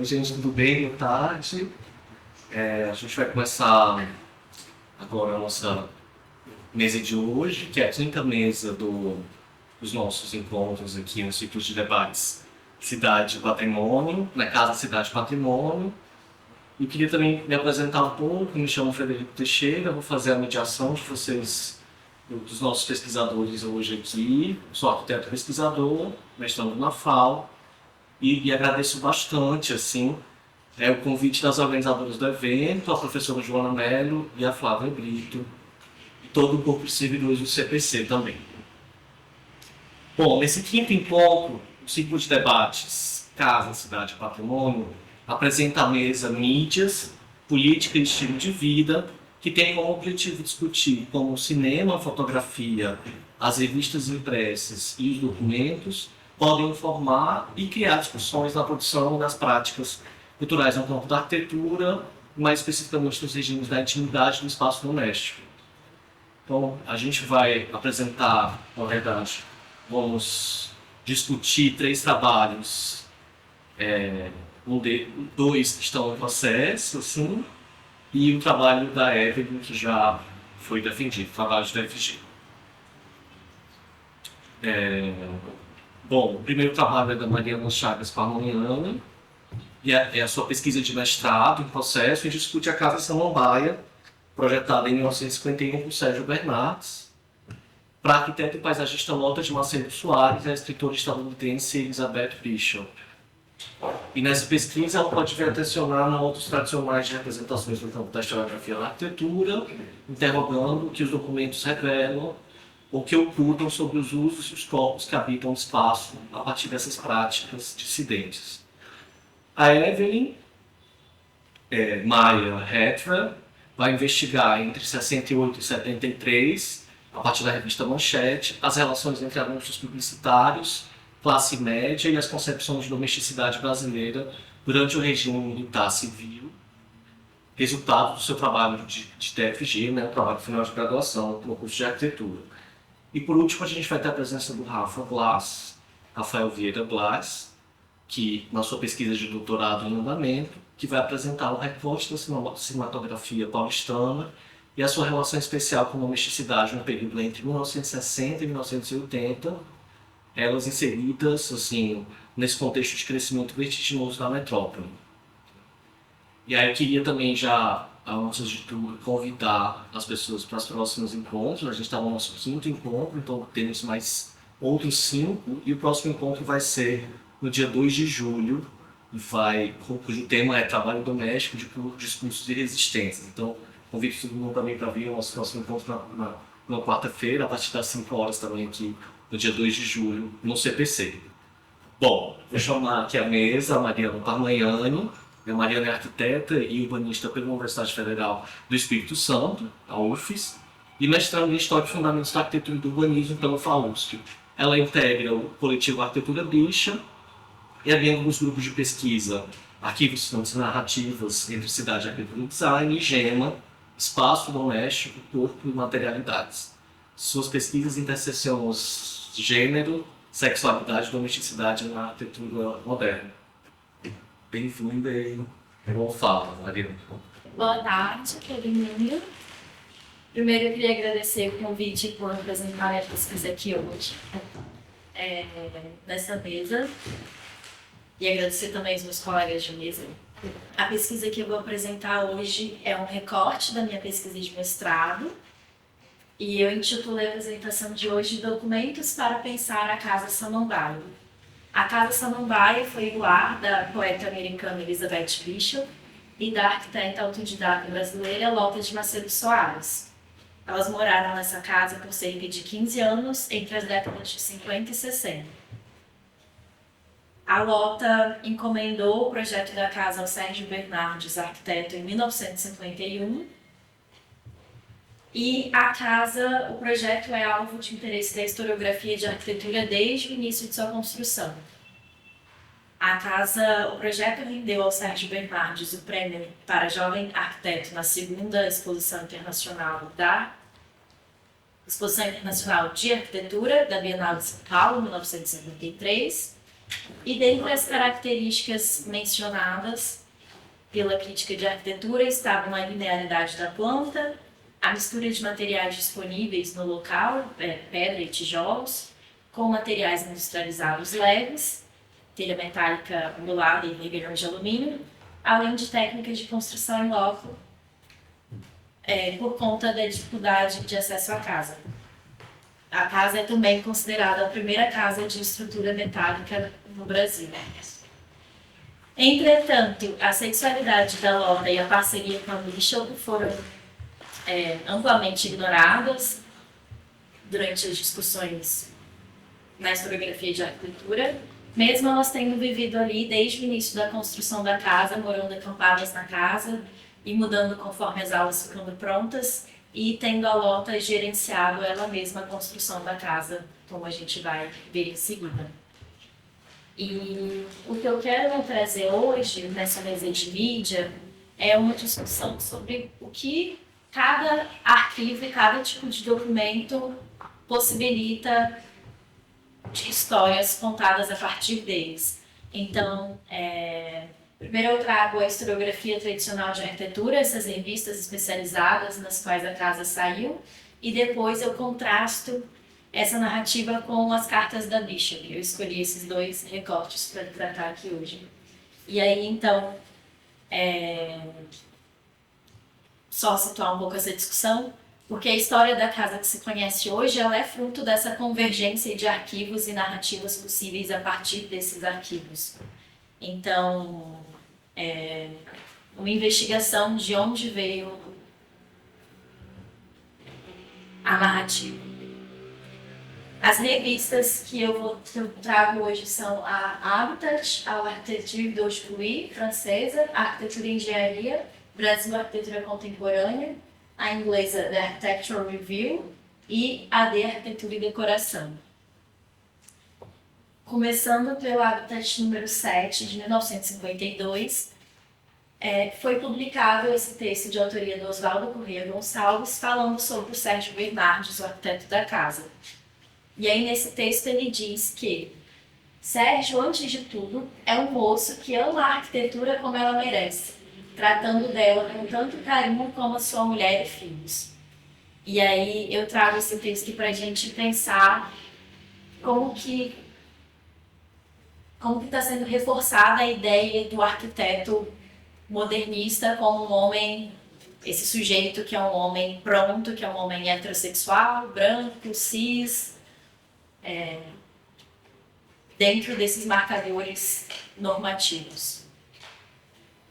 Oi, gente, tudo bem? Boa tarde. A gente vai começar agora a nossa mesa de hoje, que é a quinta mesa dos nossos encontros aqui no ciclo de debates Cidade e Patrimônio, na Casa Cidade e Patrimônio. E queria também me apresentar um pouco, me chamo Frederico Teixeira, vou fazer a mediação de vocês, dos nossos pesquisadores hoje aqui. Sou arquiteto pesquisador, mestrando na FAO, e agradeço bastante, assim, o convite das organizadoras do evento, a professora Joana Mello e a Flávia Brito, e todo o corpo de servidores do CPC também. Bom, nesse quinto encontro, o ciclo de debates Casa, Cidade e Patrimônio apresenta a mesa Mídias, Política e Estilo de Vida, que tem como objetivo discutir como o cinema, a fotografia, as revistas impressas e os documentos podem informar e criar discussões na produção das práticas culturais no campo da arquitetura, mais especificamente nos regimes da intimidade do espaço doméstico. Então, a gente vai apresentar, na verdade, vamos discutir 3 trabalhos, dois que estão em processo, assim, e o trabalho da Evelyn, que já foi defendido, trabalho da FG. Bom, o primeiro trabalho é da Mariana Chagas Parmoniana, e é a sua pesquisa de mestrado em processo, e discute a Casa Samambaia, projetada em 1951 por Sérgio Bernardes, para a arquiteta e paisagista Lota de Macedo Soares e a escritora estadunidense Elizabeth Bishop. E nessa pesquisa ela pode vir a tensionar na outros tradicionais de representações no campo da historiografia da arquitetura, interrogando o que os documentos revelam ou que ocultam sobre os usos e os corpos que habitam o espaço a partir dessas práticas dissidentes. A Evelyn Maia Hetra vai investigar entre 68 e 73, a partir da revista Manchete, as relações entre anúncios publicitários, classe média e as concepções de domesticidade brasileira durante o regime militar civil, resultado do seu trabalho de TFG, né, trabalho final de graduação no curso de arquitetura. E por último a gente vai ter a presença do Rafael Vieira Blas, que na sua pesquisa de doutorado em andamento, que vai apresentar o recorte da cinematografia paulistana e a sua relação especial com a domesticidade no período entre 1960 e 1980, elas inseridas assim, nesse contexto de crescimento vertiginoso da metrópole. E aí eu queria também já, antes de tudo, convidar as pessoas para os próximos encontros. A gente está no nosso quinto encontro, então temos mais outros 5, e o próximo encontro vai ser no dia 2 de julho, cujo tema é Trabalho Doméstico de Discursos de Resistência. Então, convido todo mundo também para vir ao nosso próximo encontro na quarta-feira, a partir das 5 horas também aqui, no dia 2 de julho, no CPC. Bom, vou chamar aqui a mesa a Mariana Parmagnani. A Mariana é arquiteta e urbanista pela Universidade Federal do Espírito Santo, a UFES, e mestrando em História e Fundamentos da Arquitetura e do Urbanismo pela FAUSP. Ela integra o coletivo Arquitetura Bicha e é membro dos grupos de pesquisa Arquivos de Fontes Narrativas entre Cidade, Arquitetura e Design e GEMA, Espaço Doméstico, Corpo e Materialidades. Suas pesquisas intersecionam os gênero, sexualidade e domesticidade na arquitetura moderna. Bem-vinda e bom fala, Marina. Boa tarde, todo mundo. Primeiro eu queria agradecer o convite por apresentar a pesquisa aqui hoje, nessa mesa, e agradecer também os meus colegas de mesa. A pesquisa que eu vou apresentar hoje é um recorte da minha pesquisa de mestrado, e eu intitulei a apresentação de hoje Documentos para Pensar a Casa Samambaia. A Casa Samambaia foi o lar da poeta americana Elizabeth Bishop e da arquiteta autodidata brasileira Lota de Macedo Soares. Elas moraram nessa casa por cerca de 15 anos entre as décadas de 50 e 60. A Lota encomendou o projeto da casa ao Sérgio Bernardes, arquiteto, em 1951. E o projeto é alvo de interesse da historiografia de arquitetura desde o início de sua construção. O projeto rendeu ao Sérgio Bernardes o prêmio para jovem arquiteto na segunda Exposição Internacional de Arquitetura da Bienal de São Paulo, 1953, E dentre as características mencionadas pela crítica de arquitetura estavam a linearidade da planta, a mistura de materiais disponíveis no local, pedra e tijolos, com materiais industrializados leves, telha metálica ondulada e vergalhões de alumínio, além de técnicas de construção em loco, por conta da dificuldade de acesso à casa. A casa é também considerada a primeira casa de estrutura metálica no Brasil. Entretanto, a sexualidade da Lota e a parceria com a Michel foram amplamente ignoradas durante as discussões na historiografia de arquitetura, mesmo elas tendo vivido ali desde o início da construção da casa, morando acampadas na casa e mudando conforme as aulas ficando prontas, e tendo a Lota gerenciado ela mesma a construção da casa, como a gente vai ver em seguida. E o que eu quero trazer hoje, nessa mesa de mídia, é uma discussão sobre o que cada arquivo e cada tipo de documento possibilita de histórias contadas a partir deles. Então, primeiro eu trago a historiografia tradicional de arquitetura, essas revistas especializadas nas quais a casa saiu, e depois eu contrasto essa narrativa com as cartas da Bishop. Eu escolhi esses dois recortes para tratar aqui hoje. E aí, então, só situar um pouco essa discussão, porque a história da casa que se conhece hoje ela é fruto dessa convergência de arquivos e narrativas possíveis a partir desses arquivos. Então, uma investigação de onde veio a narrativa. As revistas que eu trago hoje são a Habitat, a Architecture d'Aujourd'hui, francesa, a Arquitetura e Engenharia, Brasil Arquitetura Contemporânea, a inglesa The Architectural Review e a de Arquitetura e Decoração. Começando pelo Habitat número 7, de 1952, foi publicado esse texto de autoria do Oswaldo Corrêa Gonçalves, falando sobre o Sérgio Bernardes, o arquiteto da casa. E aí, nesse texto, ele diz que Sérgio, antes de tudo, é um moço que ama a arquitetura como ela merece, tratando dela com tanto carinho como a sua mulher e filhos. E aí, eu trago esse texto para a gente pensar como que está sendo reforçada a ideia do arquiteto modernista como um homem, esse sujeito que é um homem pronto, que é um homem heterossexual, branco, cis, dentro desses marcadores normativos.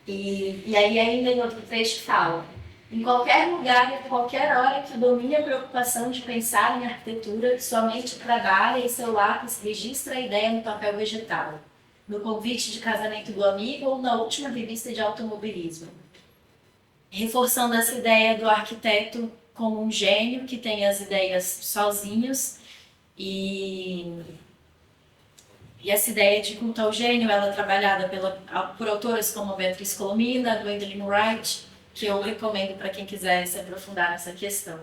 E aí ainda em outro trecho fala: em qualquer lugar e a qualquer hora que domine a preocupação de pensar em arquitetura, sua mente trabalha e seu lápis registra a ideia no papel vegetal, no convite de casamento do amigo ou na última revista de automobilismo. Reforçando essa ideia do arquiteto como um gênio que tem as ideias sozinhos e essa ideia de culto ao gênio, ela é trabalhada por autoras como Beatriz Colomina, Gwendolyn Wright, que eu recomendo para quem quiser se aprofundar nessa questão.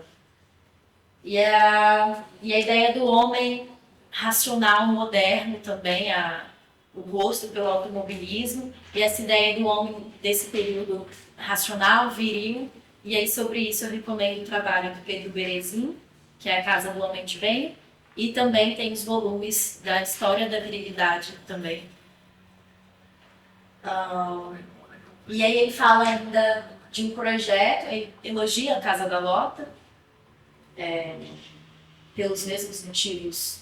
E a ideia do homem racional moderno também, o gosto pelo automobilismo, e essa ideia do homem desse período racional, viril. E aí sobre isso eu recomendo o trabalho do Pedro Berezin, que é A Casa do Homem de Bem, e também tem os volumes da História da Virilidade também. E aí ele fala ainda de um projeto, ele elogia a Casa da Lota, pelos mesmos motivos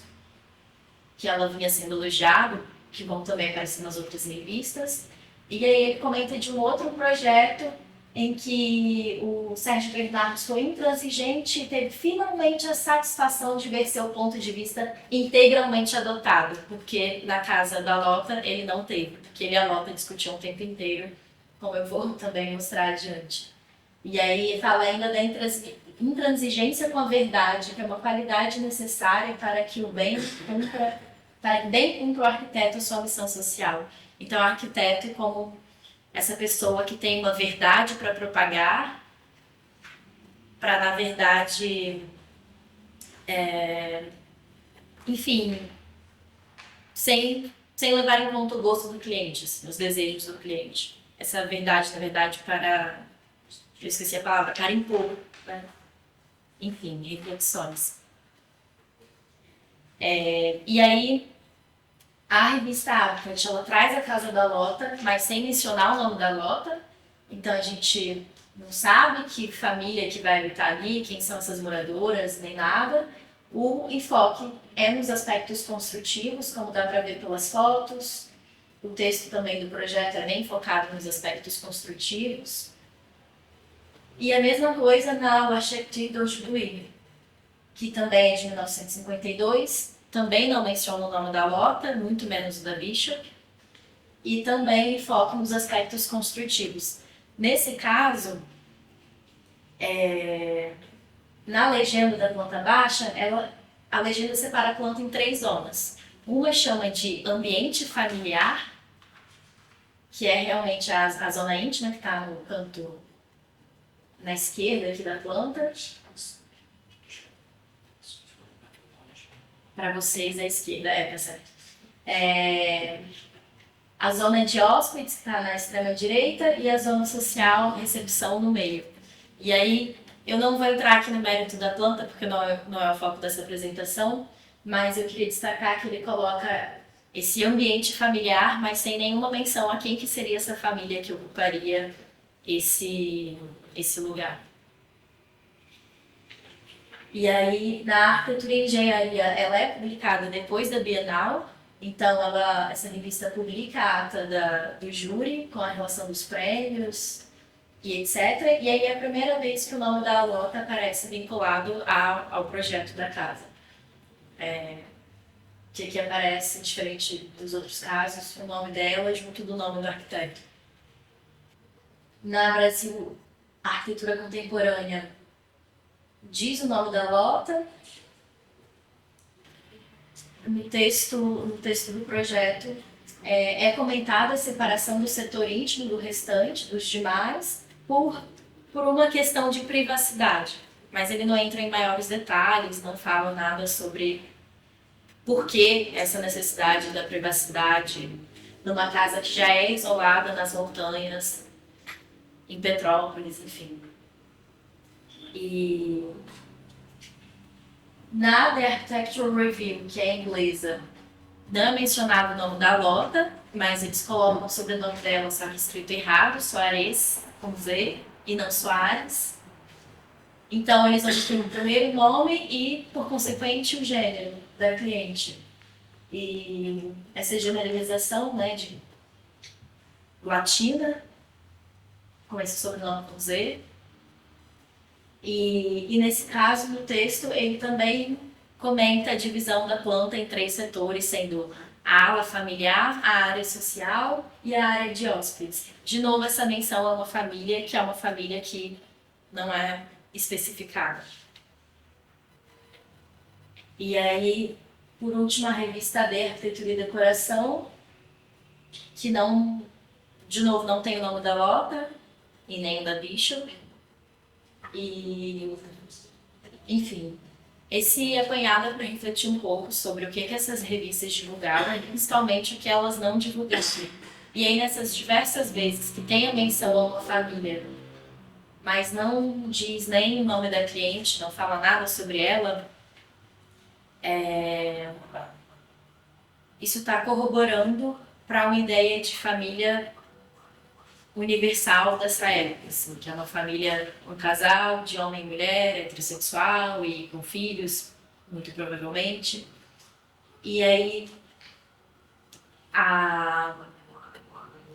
que ela vinha sendo elogiada, que vão também aparecer nas outras revistas. E aí ele comenta de um outro projeto em que o Sérgio Bernardes foi intransigente e teve finalmente a satisfação de ver seu ponto de vista integralmente adotado, porque na Casa da Lota ele não teve, porque ele e a Lota discutiam o tempo inteiro, como eu vou também mostrar adiante. E aí fala ainda da intransigência com a verdade, que é uma qualidade necessária para que o bem cumpra, para que bem cumpra o arquiteto a sua missão social. Então, o arquiteto como essa pessoa que tem uma verdade para propagar, para, na verdade, enfim, sem sem levar em conta o gosto do cliente, assim, os desejos do cliente. Essa verdade, na verdade, para... Eu esqueci a palavra, para impor, né? Enfim, reflexões. E aí, a revista Arcade, ela traz a casa da Lota, mas sem mencionar o nome da Lota. Então a gente não sabe que família que vai habitar ali, quem são essas moradoras, nem nada. O enfoque é nos aspectos construtivos, como dá para ver pelas fotos. O texto também do projeto é bem focado nos aspectos construtivos. E a mesma coisa na L'architecture d'aujourd'hui, que também é de 1952, também não menciona o nome da Lota, muito menos o da Bishop, e também foca nos aspectos construtivos. Nesse caso, na legenda da planta baixa, a legenda separa a planta em 3 zonas. Uma chama de ambiente familiar, que é realmente a zona íntima, que está no canto na esquerda aqui da planta. Para vocês, à esquerda, tá certo. A zona de hóspedes, que está na extrema direita, e a zona social, recepção, no meio. E aí, eu não vou entrar aqui no mérito da planta, porque não é o foco dessa apresentação, mas eu queria destacar que ele coloca esse ambiente familiar, mas sem nenhuma menção a quem que seria essa família que ocuparia esse lugar. E aí, na Arquitetura e Engenharia, ela é publicada depois da Bienal, então essa revista publica a ata do júri, com a relação dos prêmios e etc. E aí é a primeira vez que o nome da Lota aparece vinculado ao projeto da casa. Que aqui aparece, diferente dos outros casos, o nome dela junto do nome do arquiteto. Na Brasil, a arquitetura contemporânea diz o nome da Lota. No texto do projeto é comentada a separação do setor íntimo do restante, dos demais, por uma questão de privacidade. Mas ele não entra em maiores detalhes, não fala nada sobre por que essa necessidade da privacidade numa casa que já é isolada nas montanhas, em Petrópolis, enfim. E na The Architectural Review, que é inglesa, não é mencionado o nome da Lota, mas eles colocam o sobrenome dela, só que escrito errado, Soares, com Z, e não Soares. Então eles omitem o primeiro nome e, por consequente, o gênero da cliente. E essa generalização, né, de latina, com esse sobrenome com Z. E nesse caso, no texto, ele também comenta a divisão da planta em 3 setores, sendo a ala familiar, a área social e a área de hóspedes. De novo, essa menção a uma família que é uma família que não é especificada. E aí, por último, a revista de Arquitetura e Decoração, que não, de novo, não tem o nome da Lota e nem o da Bishop. E, enfim, esse apanhado é para refletir um pouco sobre o que essas revistas divulgaram e principalmente o que elas não divulgaram. E aí, nessas diversas vezes que tem a menção a uma família, mas não diz nem o nome da cliente, não fala nada sobre ela, isso está corroborando para uma ideia de família universal dessa época, assim, que é uma família, um casal de homem e mulher, heterossexual e com filhos, muito provavelmente. E aí,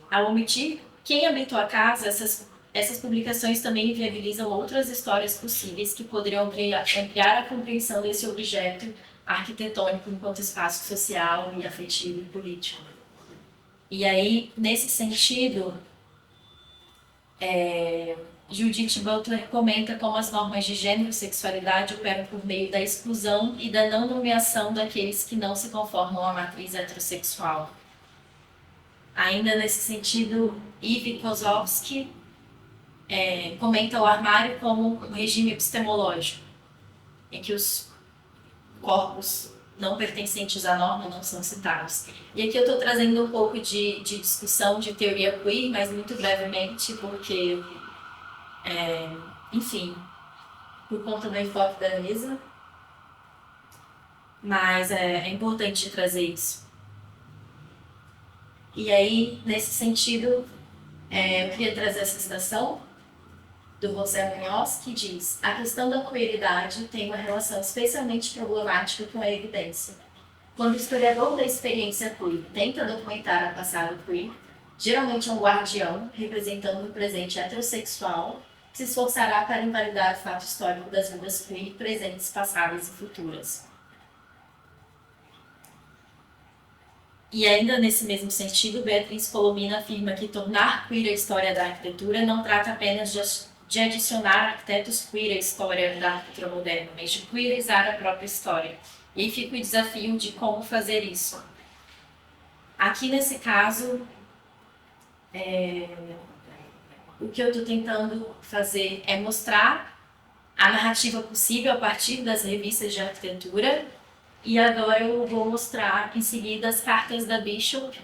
ao omitir quem habitou a casa, essas publicações também viabilizam outras histórias possíveis que poderiam ampliar a compreensão desse objeto arquitetônico enquanto espaço social e afetivo e político. E aí, nesse sentido, Judith Butler comenta como as normas de gênero e sexualidade operam por meio da exclusão e da não nomeação daqueles que não se conformam à matriz heterossexual. Ainda nesse sentido, Ivy Kozlowski comenta o armário como um regime epistemológico, em que os corpos não pertencentes à norma não são citados. E aqui eu estou trazendo um pouco de discussão de teoria queer, mas muito brevemente, porque, enfim, por conta do enfoque da mesa, mas é importante trazer isso. E aí, nesse sentido, eu queria trazer essa citação do José Munhoz, que diz: a questão da queeridade tem uma relação especialmente problemática com a evidência. Quando o historiador da experiência queer tenta documentar a passado queer, geralmente é um guardião, representando um presente heterossexual, que se esforçará para invalidar o fato histórico das vidas queer presentes, passadas e futuras. E ainda nesse mesmo sentido, Beatriz Colomina afirma que tornar queer a história da arquitetura não trata apenas de adicionar arquitetos queer à história da arquitetura moderna, mas de queerizar a própria história. E aí fica o desafio de como fazer isso. Aqui nesse caso, o que eu estou tentando fazer é mostrar a narrativa possível a partir das revistas de arquitetura. E agora eu vou mostrar em seguida as cartas da Bishop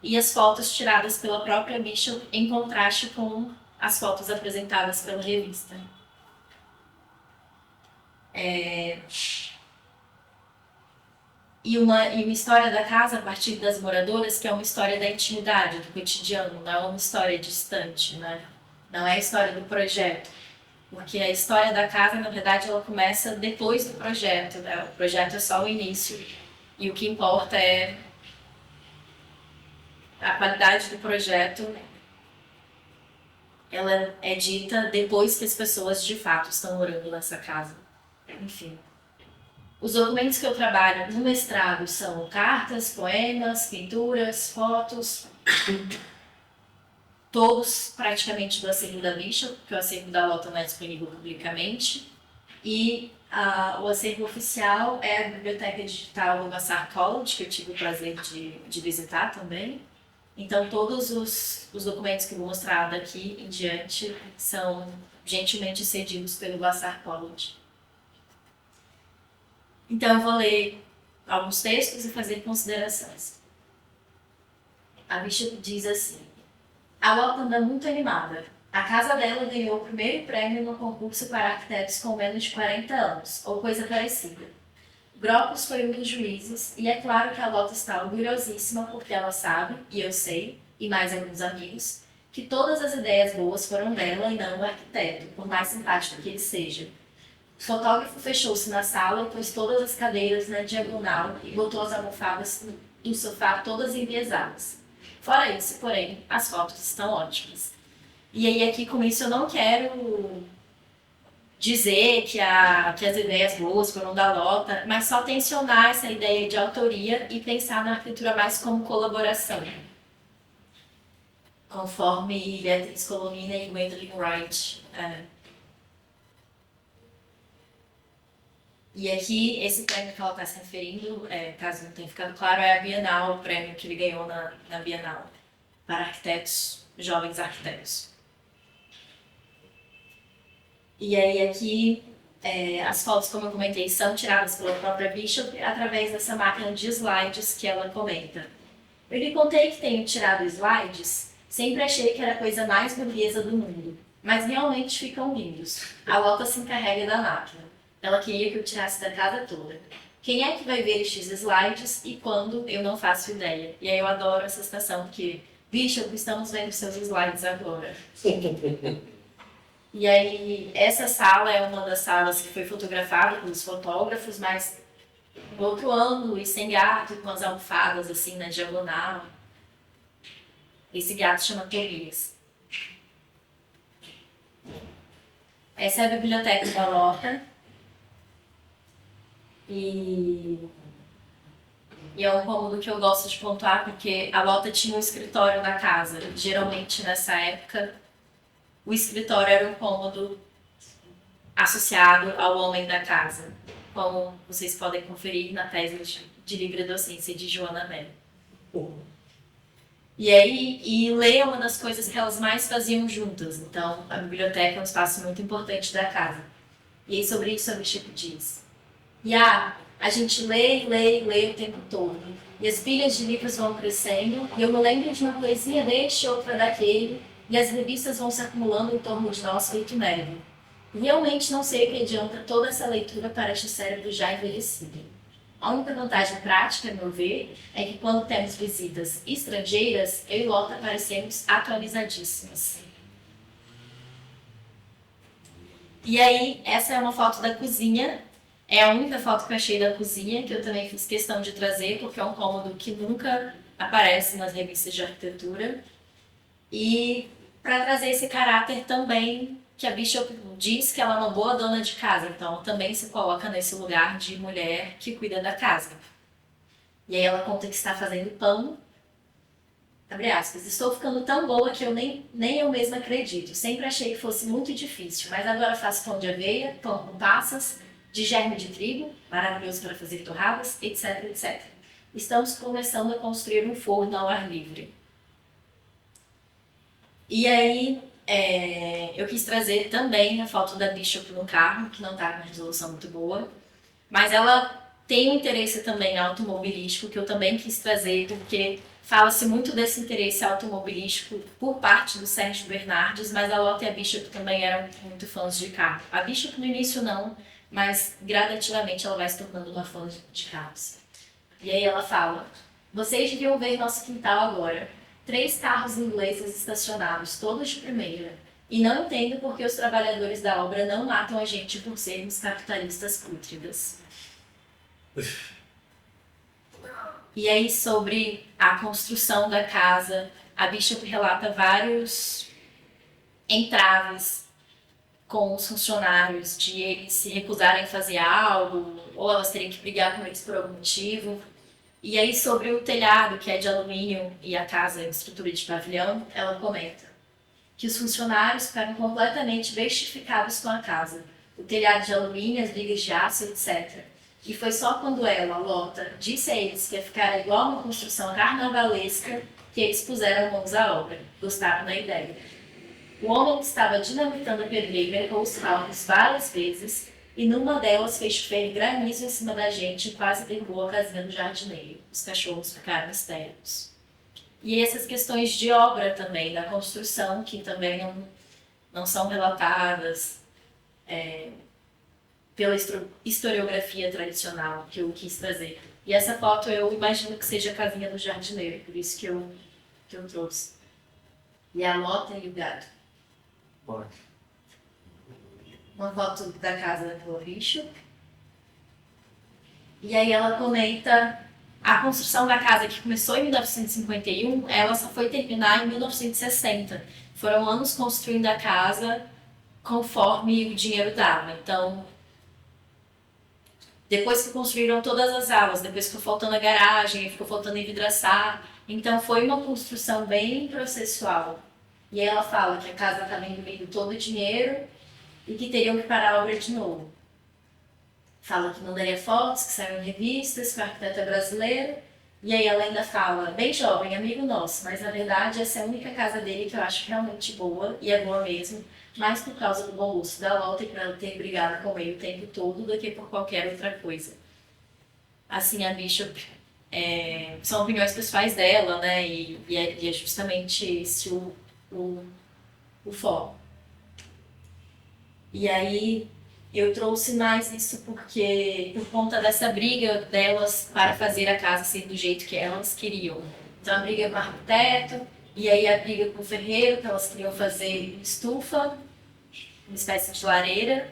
e as fotos tiradas pela própria Bishop em contraste com as fotos apresentadas pela revista. E uma história da casa a partir das moradoras, que é uma história da intimidade, do cotidiano, não é uma história distante, né? Não é a história do projeto. Porque a história da casa, na verdade, ela começa depois do projeto, né? O projeto é só o início e o que importa é a qualidade do projeto. Ela é dita depois que as pessoas de fato estão morando nessa casa. Enfim. Os documentos que eu trabalho no mestrado são cartas, poemas, pinturas, fotos, todos praticamente do acervo da Bishop, porque o acervo da Lota não é disponível publicamente. E o acervo oficial é a Biblioteca Digital do Vassar College, que eu tive o prazer de visitar também. Então, todos os documentos que eu vou mostrar daqui em diante são gentilmente cedidos pelo Vassar College. Então, eu vou ler alguns textos e fazer considerações. A Bishop diz assim: a Lota anda muito animada. A casa dela ganhou o primeiro prêmio no concurso para arquitetos com menos de 40 anos, ou coisa parecida. Gropos foi um dos juízes, e é claro que a Lota está orgulhosíssima porque ela sabe, e eu sei, e mais alguns amigos, que todas as ideias boas foram dela e não do arquiteto, por mais simpático que ele seja. O fotógrafo fechou-se na sala e pôs todas as cadeiras na diagonal e botou as almofadas do sofá todas enviesadas. Fora isso, porém, as fotos estão ótimas. E aí aqui com isso eu não quero dizer que as ideias boas foram da Lota, mas só tensionar essa ideia de autoria e pensar na arquitetura mais como colaboração. Conforme Beatriz Colomina e Gwendolyn Wright. E aqui, esse prêmio que ela está se referindo, caso não tenha ficado claro, é a Bienal, o prêmio que ele ganhou na Bienal para arquitetos, jovens arquitetos. E aí aqui, as fotos, como eu comentei, são tiradas pela própria Bishop através dessa máquina de slides que ela comenta. Eu lhe contei que tenho tirado slides, sempre achei que era a coisa mais burguesa do mundo, mas realmente ficam lindos. A Lota se encarrega da máquina. Ela queria que eu tirasse da casa toda. Quem é que vai ver estes slides e quando? Eu não faço ideia. E aí eu adoro essa citação, porque, Bishop, estamos vendo seus slides agora. E aí, essa sala é uma das salas que foi fotografada pelos fotógrafos, mas em outro ângulo e sem gato, com as almofadas assim na diagonal. Esse gato chama Tobias. Essa é a biblioteca da Lota. E é um cômodo que eu gosto de pontuar porque a Lota tinha um escritório na casa. Geralmente, nessa época, o escritório era um cômodo associado ao homem da casa, como vocês podem conferir na tese de livre docência de Joana Mello. E aí, ler é uma das coisas que elas mais faziam juntas. Então, a biblioteca é um espaço muito importante da casa. E aí, sobre isso, a Bishop diz: a gente lê, lê, lê o tempo todo. E as pilhas de livros vão crescendo, e eu me lembro de uma poesia deste, outra daquele, e as revistas vão se acumulando em torno de nós feito neve. Realmente não sei o que adianta toda essa leitura para este cérebro já envelhecido. A única vantagem prática, a meu ver, é que quando temos visitas estrangeiras, eu e Lota parecemos atualizadíssimas. E aí, essa é uma foto da cozinha. É a única foto que eu achei da cozinha, que eu também fiz questão de trazer, porque é um cômodo que nunca aparece nas revistas de arquitetura. E para trazer esse caráter também, que a Bishop diz que ela é uma boa dona de casa, então também se coloca nesse lugar de mulher que cuida da casa. E aí ela conta que está fazendo pão, abre aspas, estou ficando tão boa que eu nem eu mesma acredito. Sempre achei que fosse muito difícil, mas agora faço pão de aveia, pão com passas, de germe de trigo, maravilhoso para fazer torradas, etc, etc. Estamos começando a construir um forno ao ar livre. E aí, eu quis trazer também a foto da Bishop no carro, que não está com uma resolução muito boa, mas ela tem um interesse também automobilístico, que eu também quis trazer, porque fala-se muito desse interesse automobilístico por parte do Sérgio Bernardes, mas a Lotte e a Bishop também eram muito fãs de carro. A Bishop no início não, mas gradativamente ela vai se tornando uma fã de carros. E aí ela fala, vocês deviam ver nosso quintal agora. 3 carros ingleses estacionados, todos de primeira. E não entendo por que os trabalhadores da obra não matam a gente por sermos capitalistas pútridas. E aí, sobre a construção da casa, a Bishop relata vários entraves com os funcionários, de eles se recusarem a fazer algo, ou elas terem que brigar com eles por algum motivo. E aí, sobre o telhado, que é de alumínio, e a casa em estrutura de pavilhão, ela comenta que os funcionários ficaram completamente bestificados com a casa. O telhado de alumínio, as vigas de aço, etc. E foi só quando ela, Lota, disse a eles que ia ficar igual uma construção carnavalesca que eles puseram mãos à obra. Gostaram da ideia. O homem que estava dinamitando a pedreira errou os cálculos várias vezes e numa delas fez chover granizo em cima da gente e quase derrubou a casinha do jardineiro. Os cachorros ficaram histéricos. E essas questões de obra também, da construção, que também não são relatadas pela historiografia tradicional que eu quis trazer. E essa foto eu imagino que seja a casinha do jardineiro, por isso que eu trouxe. E a Lota e o gato. Bora. Uma foto da casa da Floricho. E aí ela comenta a construção da casa, que começou em 1951, ela só foi terminar em 1960. Foram anos construindo a casa conforme o dinheiro dava. Então, depois que construíram todas as alas, depois ficou faltando a garagem, ficou faltando envidraçar. Então, foi uma construção bem processual. E aí ela fala que a casa estava engolindo todo o dinheiro e que teriam que parar a obra de novo. Fala que não daria fotos, que saíram em revistas, que o arquiteto é brasileiro. E aí ela ainda fala, bem jovem, amigo nosso, mas na verdade essa é a única casa dele que eu acho realmente boa, e é boa mesmo, mais por causa do bom gosto da Lotte e por ela ter brigado com ele o tempo todo do que por qualquer outra coisa. Assim, a Bishop, são opiniões pessoais dela, né, e é justamente esse o foco. E aí eu trouxe mais isso porque por conta dessa briga delas para fazer a casa ser do jeito que elas queriam. Então a briga com o arquiteto, e aí a briga com o ferreiro, que elas queriam fazer estufa, uma espécie de lareira,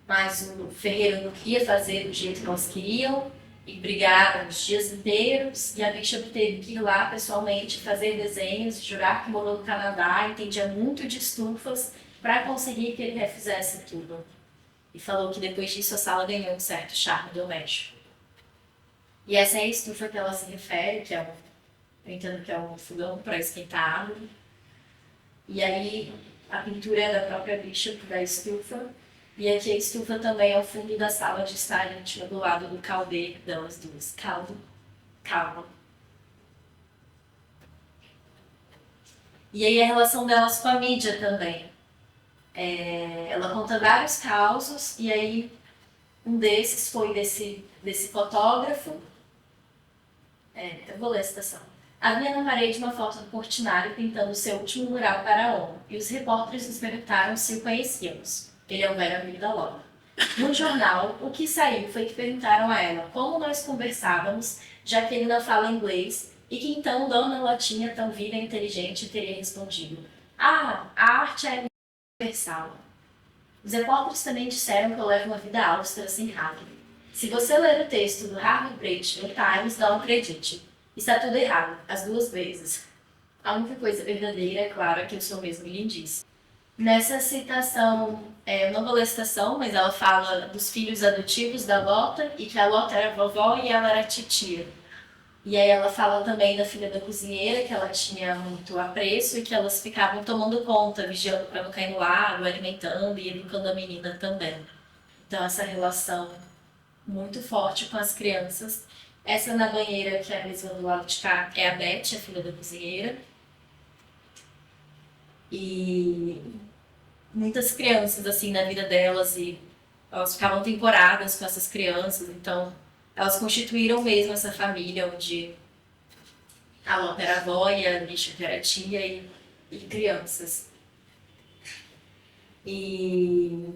mas o ferreiro não queria fazer do jeito que elas queriam, e brigaram os dias inteiros, e a Bishop teve que ir lá pessoalmente fazer desenhos, jurar que morou no Canadá, entendia muito de estufas, para conseguir que ele refizesse tudo. E falou que depois disso a sala ganhou um certo charme doméstico. E essa é a estufa que ela se refere, que eu entendo que é um fogão para esquentar água. E aí a pintura é da própria Bishop, da estufa. E aqui a estufa também é o fundo da sala de estar íntima do lado do caldeiro delas duas. Calma. E aí a relação delas com a mídia também. Ela conta vários causos, e aí Um desses foi desse fotógrafo. Eu vou ler a citação. Havia na parede uma foto do Portinari pintando seu último mural para a ONU, e os repórteres nos perguntaram se o conhecíamos. Ele é um velho amigo da Lona. No jornal, o que saiu foi que perguntaram a ela como nós conversávamos, já que ele não fala inglês, e que então Dona Lotinha, tão viva e inteligente, teria respondido: "Ah, a arte é universal." Os repórteres também disseram que eu levo uma vida austera sem Harvard. Se você ler o texto do Harvard British no Times, não acredite. Está tudo errado, as duas vezes. A única coisa verdadeira, é claro, é que eu sou mesmo lindíssima. Nessa citação, eu não vou ler a citação, mas ela fala dos filhos adotivos da Lota, e que a Lota era vovó e ela era titia. E aí ela fala também da filha da cozinheira, que ela tinha muito apreço e que elas ficavam tomando conta, vigiando para não cair no lago, alimentando e educando a menina também. Então essa relação muito forte com as crianças. Essa na banheira, que é a mesma do lado de cá, é a Beth, a filha da cozinheira. E muitas crianças, assim, na vida delas, e elas ficavam temporadas com essas crianças, então elas constituíram mesmo essa família, onde a Lota era avó e a Misha era tia e crianças. E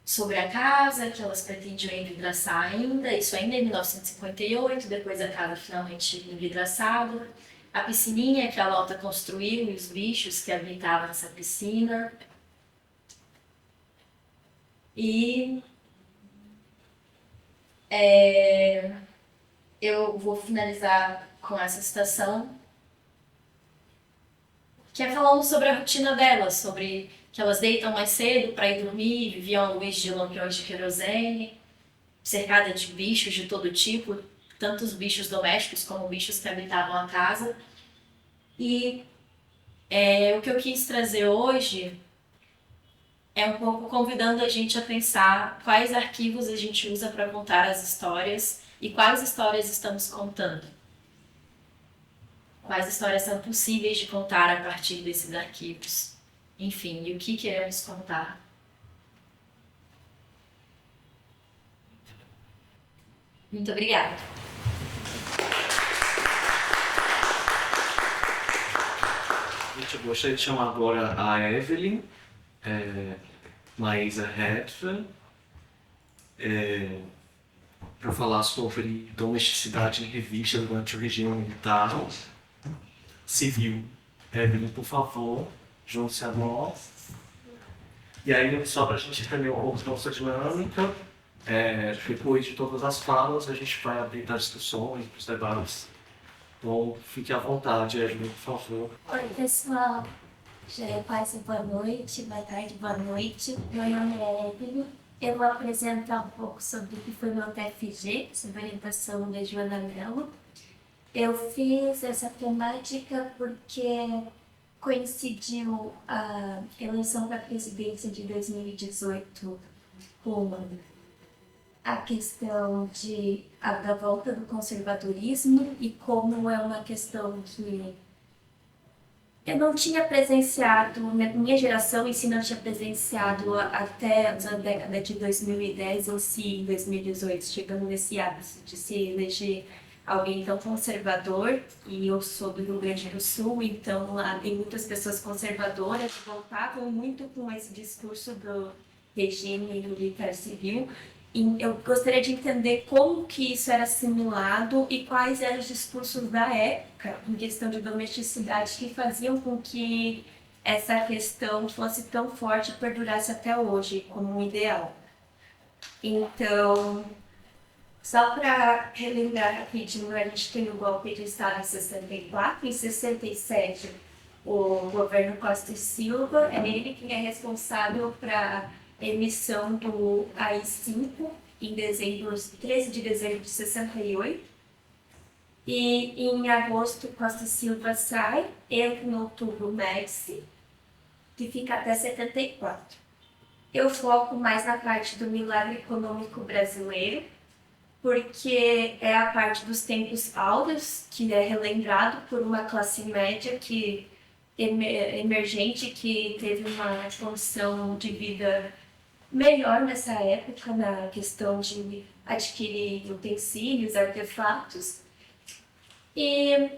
sobre a casa, que elas pretendiam envidraçar ainda, isso ainda em 1958, depois a casa finalmente envidraçada. A piscininha que a Lota construiu e os bichos que habitavam nessa piscina. E eu vou finalizar com essa citação, que é falando sobre a rotina delas, sobre que elas deitam mais cedo para ir dormir, viviam à luz de lampiões de querosene, cercada de bichos de todo tipo, tanto os bichos domésticos como bichos que habitavam a casa. E o que eu quis trazer hoje é um pouco convidando a gente a pensar quais arquivos a gente usa para contar as histórias e quais histórias estamos contando. Quais histórias são possíveis de contar a partir desses arquivos. Enfim, e o que queremos contar. Muito obrigada. Gente, eu gostaria de chamar agora a Evelyn, Maísa Hetfield, para falar sobre domesticidade em revista durante o regime militar civil. Evelyn, por favor, junte-se a nós. E aí, só para a gente entender um pouco da nossa dinâmica, depois de todas as falas, a gente vai abrir para discussões, para os debates. Então, fique à vontade, Evelyn, por favor. Oi, pessoal. Boa noite, boa tarde, boa noite. Meu nome é Evelyn. Eu vou apresentar um pouco sobre o que foi meu TFG, sobre a orientação da Joana Mello. Eu fiz essa temática porque coincidiu a eleição para a presidência de 2018 com a questão da volta do conservadorismo e como é uma questão que eu não tinha presenciado, minha geração em si não tinha presenciado até a década de 2010 ou se em 2018, chegando nesse ápice de se eleger alguém tão conservador, e eu sou do Rio Grande do Sul, então lá tem muitas pessoas conservadoras que voltavam muito com esse discurso do regime militar civil. E eu gostaria de entender como que isso era assimilado e quais eram os discursos da época em questão de domesticidade que faziam com que essa questão fosse tão forte e perdurasse até hoje como um ideal. Então, só para relembrar rapidinho, a gente tem o golpe de Estado em 64, em 67 o governo Costa e Silva, é ele quem é responsável para emissão do AI-5 em 13 de dezembro de 68. E em agosto, Costa e Silva sai, entra em outubro o Médici, que fica até 74. Eu foco mais na parte do milagre econômico brasileiro, porque é a parte dos tempos áureos, que é relembrado por uma classe média emergente, que teve uma condição de vida melhor nessa época na questão de adquirir utensílios, artefatos. E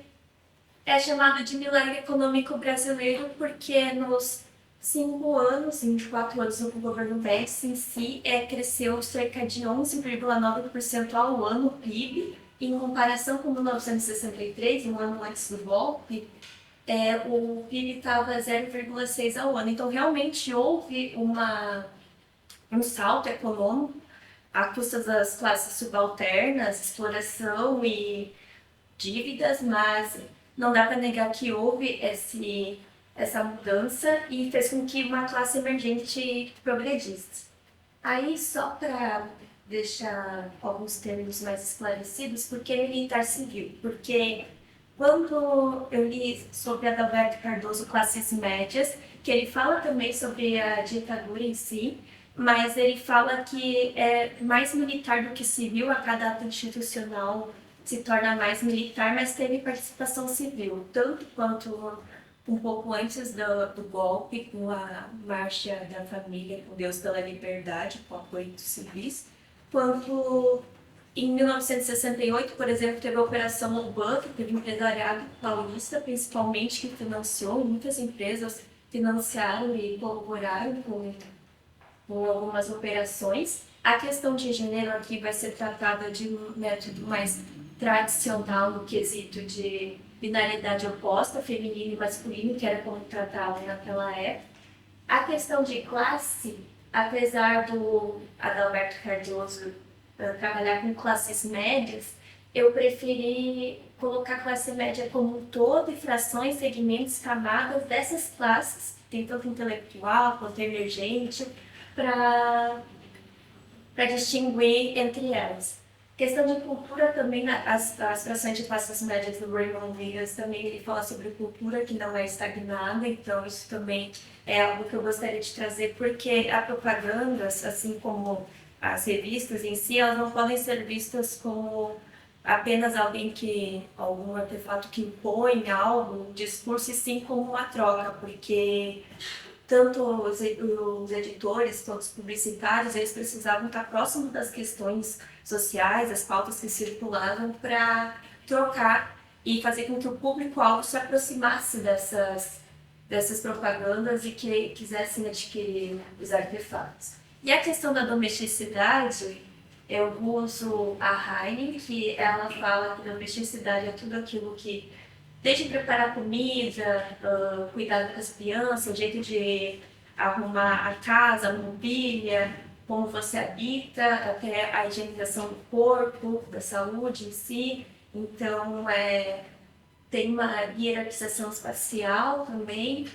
é chamado de milagre econômico brasileiro porque nos 5 anos, em 4 anos do governo Médici em si, cresceu cerca de 11,9% ao ano o PIB. Em comparação com 1963, um ano antes do golpe, o PIB estava 0,6% ao ano. Então, realmente houve um salto econômico à custa das classes subalternas, exploração e dívidas, mas não dá para negar que houve essa mudança e fez com que uma classe emergente progredisse. Aí, só para deixar alguns termos mais esclarecidos, por que militar civil? Porque quando eu li sobre Adalberto Cardoso, Classes Médias, que ele fala também sobre a ditadura em si, mas ele fala que é mais militar do que civil, a cada ato institucional se torna mais militar, mas teve participação civil, tanto quanto um pouco antes do golpe, com a Marcha da Família, com Deus pela Liberdade, com apoio dos civis, quanto em 1968, por exemplo, teve a Operação Lobã, que teve empresariado paulista, principalmente, que financiou, muitas empresas financiaram e colaboraram com algumas operações. A questão de gênero aqui vai ser tratada de um método mais tradicional no quesito de binaridade oposta, feminino e masculino, que era como tratava naquela época. A questão de classe, apesar do Adalberto Cardoso trabalhar com classes médias, eu preferi colocar a classe média como um todo e frações, segmentos, camadas dessas classes, tem tanto intelectual quanto emergente, para distinguir entre elas. Questão de cultura também, as frações de classes médias do Raymond Williams também ele fala sobre cultura que não é estagnada, então isso também é algo que eu gostaria de trazer, porque a propaganda, assim como as revistas em si, elas não podem ser vistas como apenas algum artefato que impõe algo, um discurso, e sim como uma troca, porque tanto os editores quanto os publicitários, eles precisavam estar próximos das questões sociais, as pautas que circulavam, para trocar e fazer com que o público-alvo se aproximasse dessas propagandas e que quisessem adquirir os artefatos. E a questão da domesticidade, eu uso a Heine, que ela fala que domesticidade é tudo aquilo que, desde preparar comida, cuidar das crianças, o jeito de arrumar a casa, a mobília, como você habita, até a higienização do corpo, da saúde em si. Então, tem uma hierarquização espacial também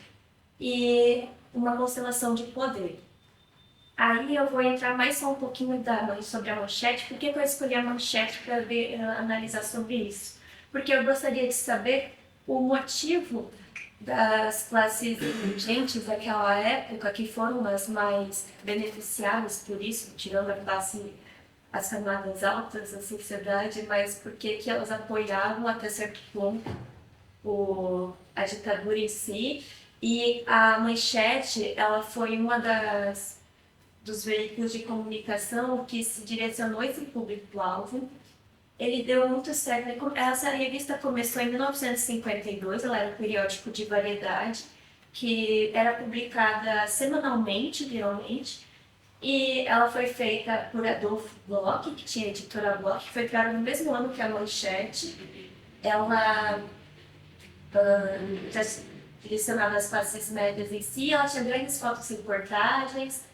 e uma constelação de poder. Aí eu vou entrar mais só um pouquinho sobre a manchete. Por que eu escolhi a manchete para analisar sobre isso? Porque eu gostaria de saber o motivo das classes emergentes daquela época, que foram as mais beneficiadas por isso, tirando as camadas altas da sociedade, mas por que elas apoiavam até certo ponto a ditadura em si. E a manchete, ela foi uma dos veículos de comunicação que se direcionou a esse público-alvo. Ele deu muito certo. Essa revista começou em 1952, ela era um periódico de variedade, que era publicada semanalmente, geralmente, e ela foi feita por Adolfo Bloch, que tinha a editora Bloch, que foi criada no mesmo ano que a Manchete. Ela já direcionava as classes médias em si, ela tinha grandes fotos reportagens,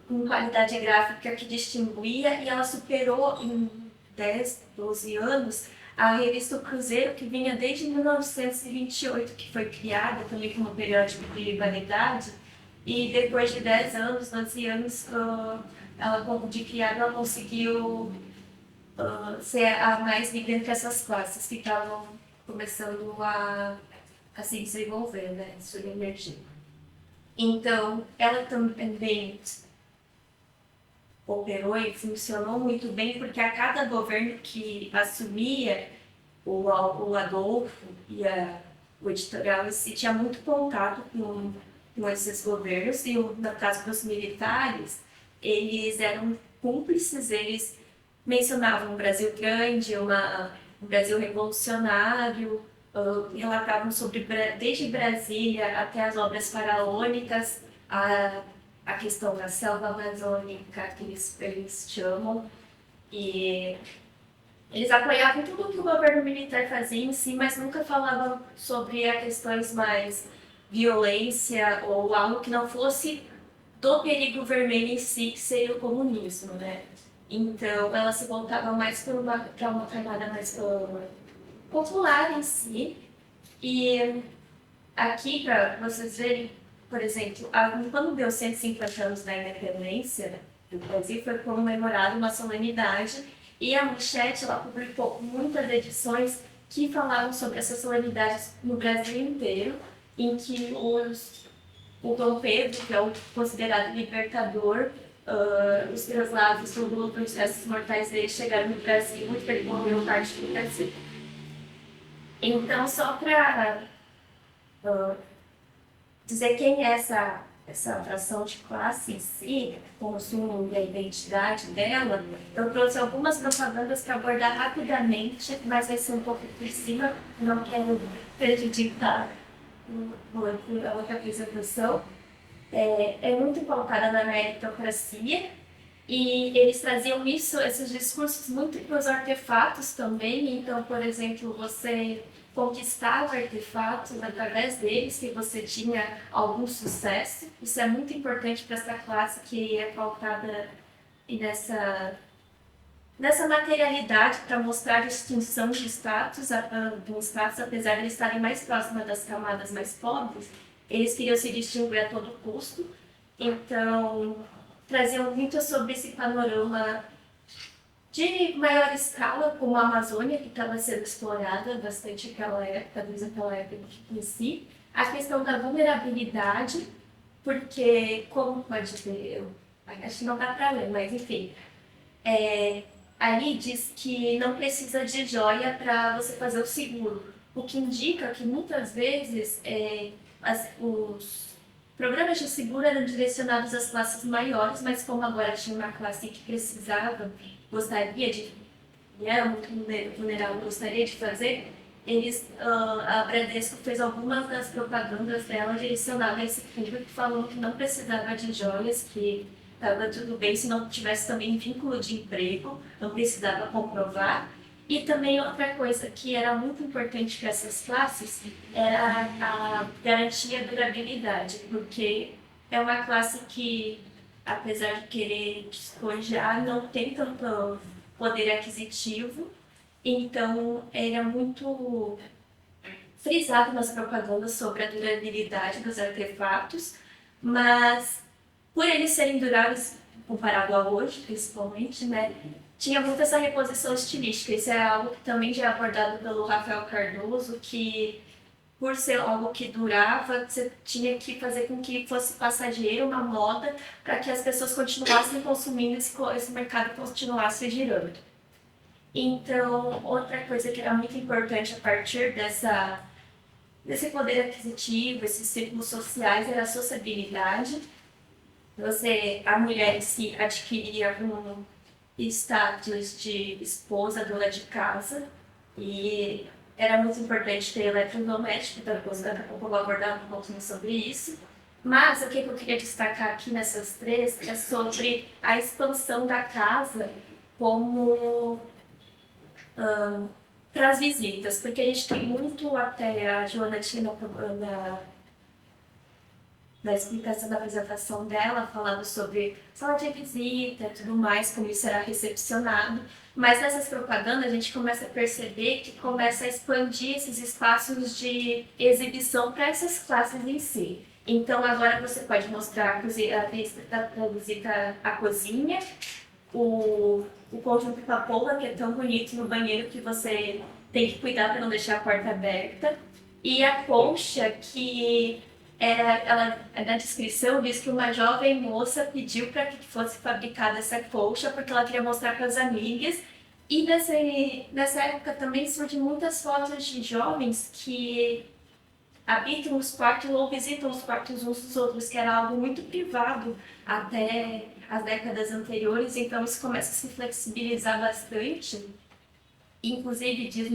com qualidade gráfica que distinguia, e ela superou em 10, 12 anos a revista O Cruzeiro, que vinha desde 1928, que foi criada também como periódico de variedade, e depois de 10 anos, 12 anos de criada, ela conseguiu ser a mais livre entre essas classes que estavam começando a se desenvolver, né, isso emergir. Então, ela também operou e funcionou muito bem, porque a cada governo que assumia, o Adolfo e o editorial em si tinha muito contato com com esses governos, e no caso dos militares, eles eram cúmplices, eles mencionavam um Brasil grande, um Brasil revolucionário, relatavam sobre desde Brasília até as obras faraônicas, a questão da selva amazônica que eles chamam, e eles apoiavam tudo o que o governo militar fazia em si, mas nunca falavam sobre as questões mais violência ou algo que não fosse do perigo vermelho em si, que seria o comunismo, né? Então, ela se voltava mais para uma camada mais popular em si. E aqui, para vocês verem, por exemplo, quando deu 150 anos da independência do Brasil, foi comemorada uma solenidade, e a Manchete ela publicou muitas edições que falavam sobre essas solenidades no Brasil inteiro, em que o Dom Pedro, que é o considerado libertador, os translados do grupo dos restos mortais dele chegaram no Brasil e percorreu parte do Brasil. Então, só para dizer quem é essa atração de classe em si, consumo da identidade dela, eu trouxe algumas propagandas para abordar rapidamente, mas vai ser um pouco por cima, não quero prejudicar a outra apresentação. É muito pautada na meritocracia, e eles traziam esses discursos muito para os artefatos também. Então, por exemplo, você conquistava artefatos através deles, que você tinha algum sucesso. Isso é muito importante para essa classe que é pautada nessa materialidade, para mostrar a distinção de status, apesar de eles estarem mais próximos das camadas mais pobres, eles queriam se distinguir a todo custo. Então, traziam muito sobre esse panorama de maior escala, como a Amazônia, que estava sendo explorada bastante naquela época, desde aquela época em si. A questão da vulnerabilidade, porque, como pode ver, acho que não dá para ler, mas enfim, ali diz que não precisa de joia para você fazer o seguro, o que indica que muitas vezes os programas de seguro eram direcionados às classes maiores, mas como agora tinha uma classe que precisava, gostaria de, era muito vulnerável, gostaria de fazer, a Bradesco fez algumas das propagandas dela direcionadas a esse público, falando que não precisava de joias, que estava tudo bem se não tivesse também vínculo de emprego, não precisava comprovar. E também outra coisa que era muito importante para essas classes era a garantia da durabilidade, porque é uma classe que, apesar de querer despojar, não tem tanto poder aquisitivo, então era muito frisado nas propagandas sobre a durabilidade dos artefatos, mas por eles serem duráveis comparado a hoje, principalmente, né, tinha muito essa reposição estilística. Isso é algo que também já é abordado pelo Rafael Cardoso, que por ser algo que durava, você tinha que fazer com que fosse passageiro, uma moda, para que as pessoas continuassem consumindo, esse mercado continuasse girando. Então, outra coisa que era muito importante a partir desse poder aquisitivo, esses círculos sociais, era a sociabilidade. A mulher em si adquiria um status de esposa, dona de casa, e era muito importante ter eletrodoméstico, então daqui a pouco eu vou abordar um pouquinho sobre isso. Mas o que eu queria destacar aqui nessas três é sobre a expansão da casa como para as visitas, porque a gente tem muito, até a Joana tinha na explicação da apresentação dela, falando sobre sala de visita e tudo mais, como isso era recepcionado. Mas nessas propagandas a gente começa a perceber que começa a expandir esses espaços de exibição para essas classes em si. Então agora você pode mostrar a visita à cozinha, o conjunto papoula, que é tão bonito no banheiro que você tem que cuidar para não deixar a porta aberta, e a colcha, que ela na descrição diz que uma jovem moça pediu para que fosse fabricada essa colcha porque ela queria mostrar para as amigas. E nessa época também surgem muitas fotos de jovens que habitam os quartos ou visitam os quartos uns dos outros, que era algo muito privado até as décadas anteriores, então isso começa a se flexibilizar bastante. Inclusive diz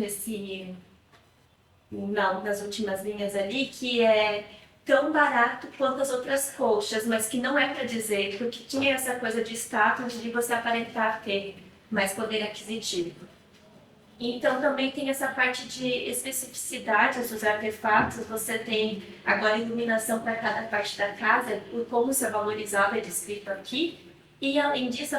nas últimas linhas ali, que é tão barato quanto as outras colchas, mas que não é para dizer, porque tinha essa coisa de status, de você aparentar ter mais poder aquisitivo. Então também tem essa parte de especificidade dos artefatos, você tem agora iluminação para cada parte da casa, o como isso é valorizado é descrito aqui, e além disso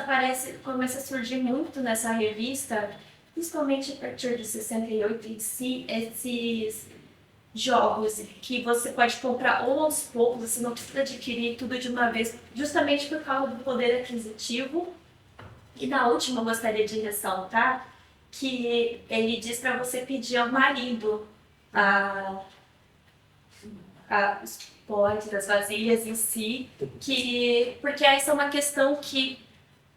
começa a surgir muito nessa revista, principalmente a partir de 68 em si, esses jogos que você pode comprar ou aos poucos, você não precisa adquirir tudo de uma vez, justamente por causa do poder aquisitivo. E na última eu gostaria de ressaltar que ele diz para você pedir ao marido os potes, as vasilhas em si, porque essa é uma questão que,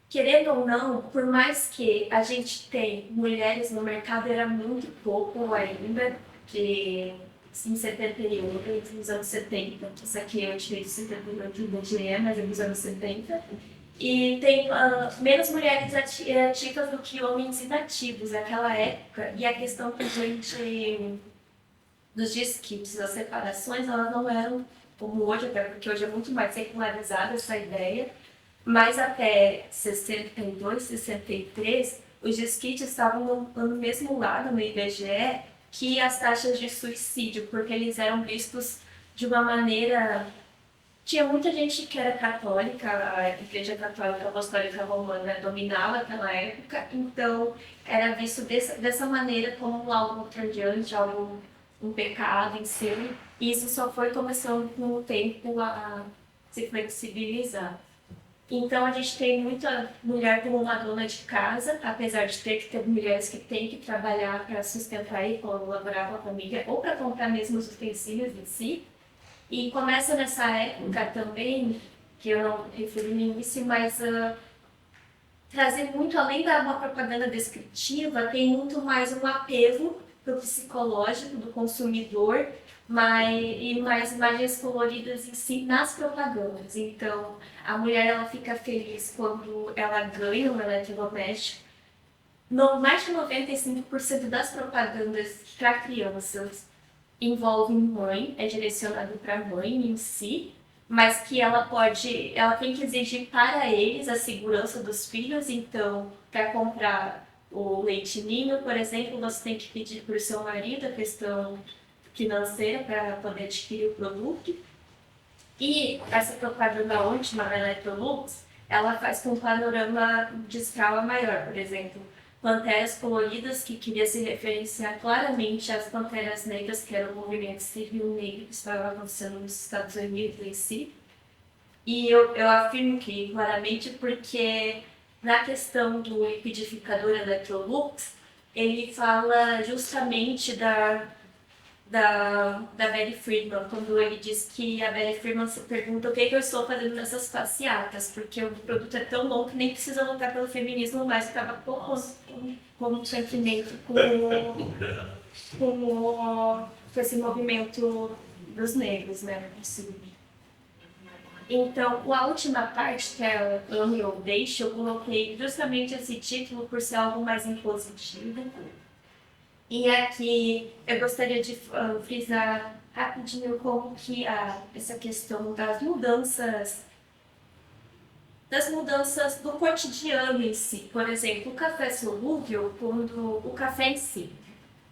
querendo ou não, por mais que a gente tenha mulheres no mercado, era muito pouco ainda, que em 78, nos anos 70, isso aqui eu tirei de 78 do IBGE, mas é dos anos 70, e tem menos mulheres ativas do que homens inativos naquela época, e a questão que a gente, dos disquites, das separações, elas não eram como hoje, até porque hoje é muito mais secularizada essa ideia, mas até 62, 63, os disquites estavam no mesmo lado no IBGE que as taxas de suicídio, porque eles eram vistos de uma maneira... Tinha muita gente que era católica, a Igreja Católica Apostólica Romana dominava aquela época, então era visto dessa maneira como algo ultrajante, um pecado em si, e isso só foi começando com o tempo a se flexibilizar. Então a gente tem muita mulher como uma dona de casa, apesar de ter que ter mulheres que têm que trabalhar para sustentar e colaborar com a família, ou para comprar mesmo os utensílios em si. E começa nessa época também, que eu não referi no início, mas trazer muito, além da uma propaganda descritiva, tem muito mais um apelo para o psicológico do consumidor, e mais imagens coloridas em si nas propagandas. Então, a mulher ela fica feliz quando ela ganha um eletrodoméstico. Mais de 95% das propagandas para crianças envolvem mãe, é direcionado para a mãe em si, mas que ela tem que exigir para eles a segurança dos filhos. Então, para comprar o leite ninho, por exemplo, você tem que pedir para o seu marido a questão financeira para poder adquirir o produto. E essa propaganda última, a Electrolux, ela faz com um panorama de escala maior. Por exemplo, Panteras Coloridas, que queria se referenciar claramente às Panteras Negras, que era o movimento civil negro que estava acontecendo nos Estados Unidos em si. E eu afirmo que claramente porque na questão do liquidificador Electrolux, ele fala justamente da Betty Friedan, quando ele diz que a Betty Friedan se pergunta o que eu estou fazendo nessas passeatas, porque o produto é tão bom que nem precisa lutar pelo feminismo mais, que estava como um sentimento com esse movimento dos negros, né? Assim. Então, a última parte, que é Ame ou Deixe, eu coloquei justamente esse título por ser algo mais impositivo. E aqui eu gostaria de frisar rapidinho como que essa questão das mudanças do cotidiano em si. Por exemplo, o café solúvel, o café em si.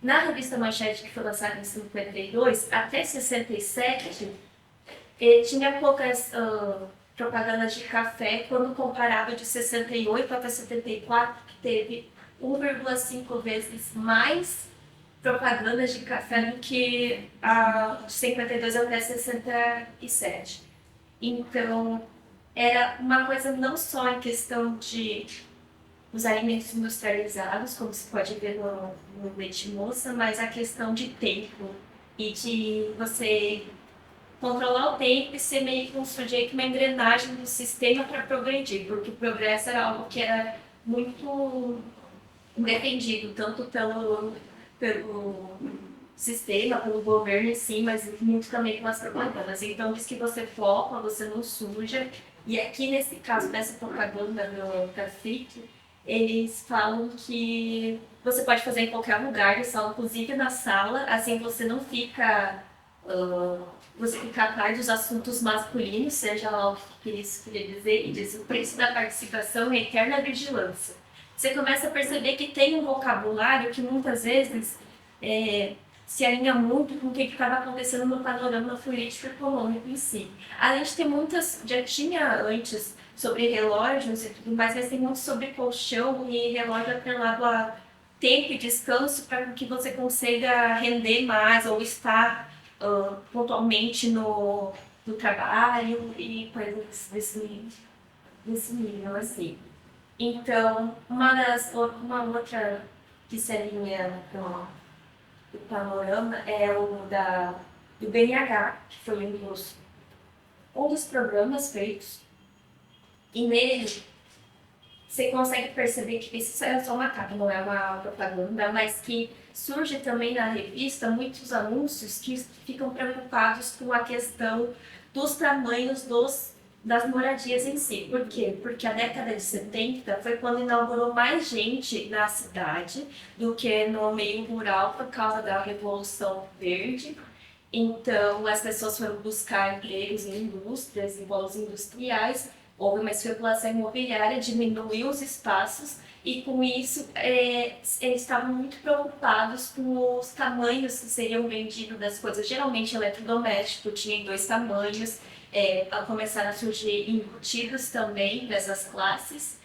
Na revista Manchete, que foi lançada em 52, até 67, tinha poucas propagandas de café, quando comparado de 68 até 74, que teve 1,5 vezes mais propagandas de café do que de 52 até 67. Então, era uma coisa não só em questão de os alimentos industrializados, como se pode ver no leite moça, mas a questão de tempo e de você controlar o tempo e ser meio que um sujeito, uma engrenagem do sistema para progredir, porque o progresso era algo que era muito defendido, tanto pelo sistema, pelo governo em si, mas muito também pelas propagandas. Então, diz que você foca, você não suja. E aqui, nesse caso dessa propaganda do Cacique, eles falam que você pode fazer em qualquer lugar da sala, inclusive na sala, assim você não fica. Você fica atrás dos assuntos masculinos, seja lá o que isso queria dizer, e diz o preço da participação é eterna vigilância. Você começa a perceber que tem um vocabulário que muitas vezes se alinha muito com o que estava acontecendo no panorama político e econômico em si. Além de ter muitas, já tinha antes sobre relógios e tudo mais, mas tem muito sobre colchão e relógio atrelado a tempo e descanso para que você consiga render mais ou estar pontualmente no trabalho e coisas desse nível, assim. Então, uma outra que se alinha do panorama é do BNH, que foi um dos programas feitos. E nele, você consegue perceber que isso é só uma capa, não é uma propaganda, mas que surge também na revista muitos anúncios que ficam preocupados com a questão dos tamanhos das moradias em si. Por quê? Porque a década de 70 foi quando inaugurou mais gente na cidade do que no meio rural por causa da Revolução Verde. Então, as pessoas foram buscar empregos em indústrias, em polos industriais, houve uma especulação imobiliária, diminuiu os espaços e, com isso, eles estavam muito preocupados com os tamanhos que seriam vendidos das coisas. Geralmente, eletrodoméstico tinha em 2 tamanhos, começaram a surgir embutidos também dessas classes.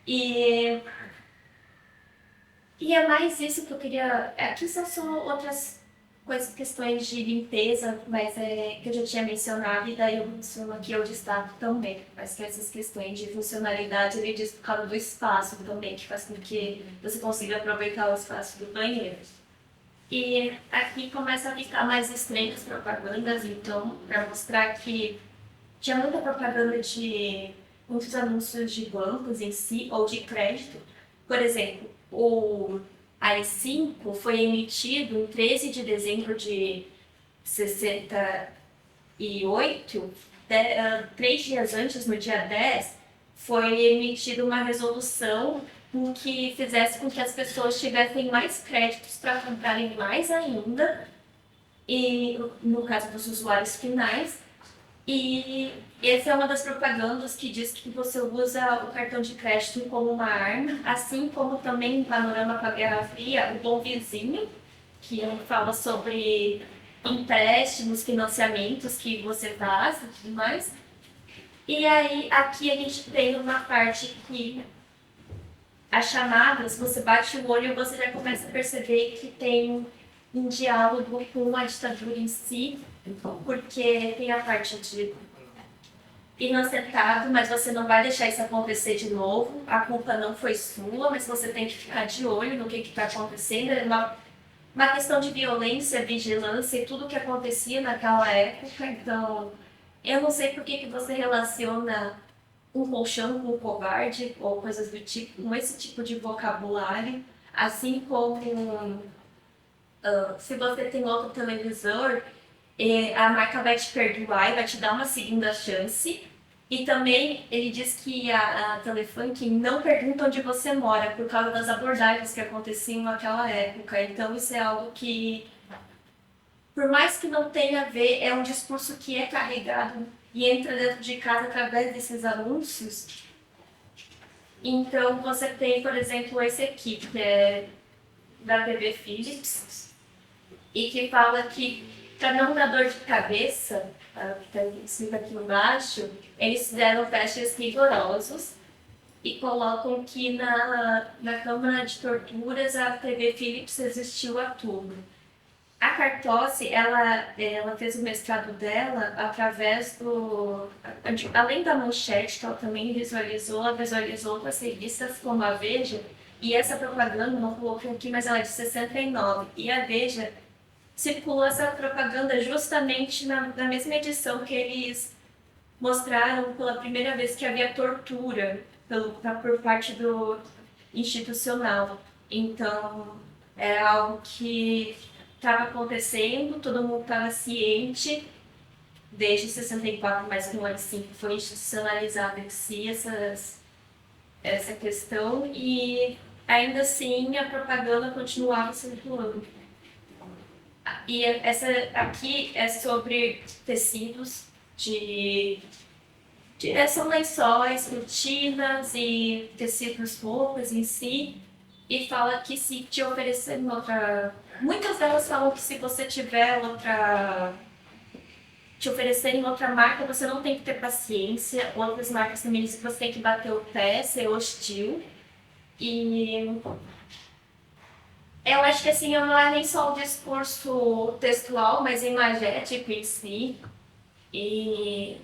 E é mais isso que eu queria... Aqui são só outras coisas, questões de limpeza, mas que eu já tinha mencionado, e daí eu menciono aqui, eu destaco também. Mas que essas questões de funcionalidade, ele diz por causa do espaço também, que faz com que você consiga aproveitar o espaço do banheiro. E aqui começa a ficar mais estranho as propagandas, então, para mostrar que tinha muita propaganda de muitos anúncios de bancos em si, ou de crédito. Por exemplo, o AI-5 foi emitido em 13 de dezembro de 68, 3 dias antes, no dia 10, foi emitida uma resolução que fizesse com que as pessoas tivessem mais créditos para comprarem mais ainda, e no caso dos usuários finais. E essa é uma das propagandas que diz que você usa o cartão de crédito como uma arma, assim como também em Panorama com a Guerra Fria, o Bom Vizinho, que fala sobre empréstimos, financiamentos que você faz e tudo mais. E aí, aqui a gente tem uma parte que as chamadas, você bate o olho e você já começa a perceber que tem um diálogo com a ditadura em si, porque tem a parte de inocentado, mas você não vai deixar isso acontecer de novo, a culpa não foi sua, mas você tem que ficar de olho no que está acontecendo. É uma questão de violência, vigilância e tudo o que acontecia naquela época. Então, eu não sei por que você relaciona um colchão com um covarde ou coisas do tipo, com esse tipo de vocabulário, assim como se você tem outro televisor, a marca vai te perdoar e vai te dar uma segunda chance. E também ele diz que a Telefunk não pergunta onde você mora por causa das abordagens que aconteciam naquela época. Então isso é algo que, por mais que não tenha a ver, é um discurso que é carregado e entra dentro de casa através desses anúncios. Então você tem, por exemplo, esse aqui, que é da TV Philips, e que fala que para não dar dor de cabeça, que está escrito aqui embaixo, eles fizeram testes rigorosos e colocam que na Câmara de Torturas a TV Philips existiu a tudo. A Cartossi, ela fez o mestrado dela através além da Manchete, que ela também visualizou outras revistas como a Veja, e essa propaganda, não coloquei aqui, mas ela é de 69, e a Veja circulou essa propaganda justamente na mesma edição que eles mostraram pela primeira vez que havia tortura por parte do institucional. Então, é algo que estava acontecendo, todo mundo estava ciente, desde 64, mas no ano 5 foi institucionalizado em si essa questão e ainda assim a propaganda continuava circulando. E essa aqui é sobre tecidos são lençóis, cortinas e tecidos, roupas em si, e fala que se te oferecerem outra... Muitas delas falam que se você tiver te oferecerem outra marca, você não tem que ter paciência. Outras marcas também dizem que você tem que bater o pé, ser hostil. E eu acho que assim, não é nem só o discurso textual, mas imagético em si. E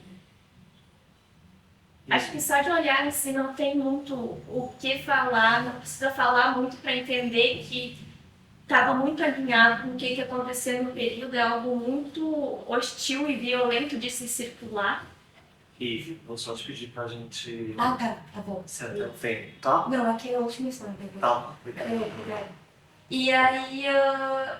acho que só de olhar em si não tem muito o que falar, não precisa falar muito para entender que estava muito alinhado com o que aconteceu no período, é algo muito hostil e violento de se circular. E vou só te pedir pra gente Tá bom. sentar o tempo, tá? Não, aqui é a última história. Tá, obrigado. E aí,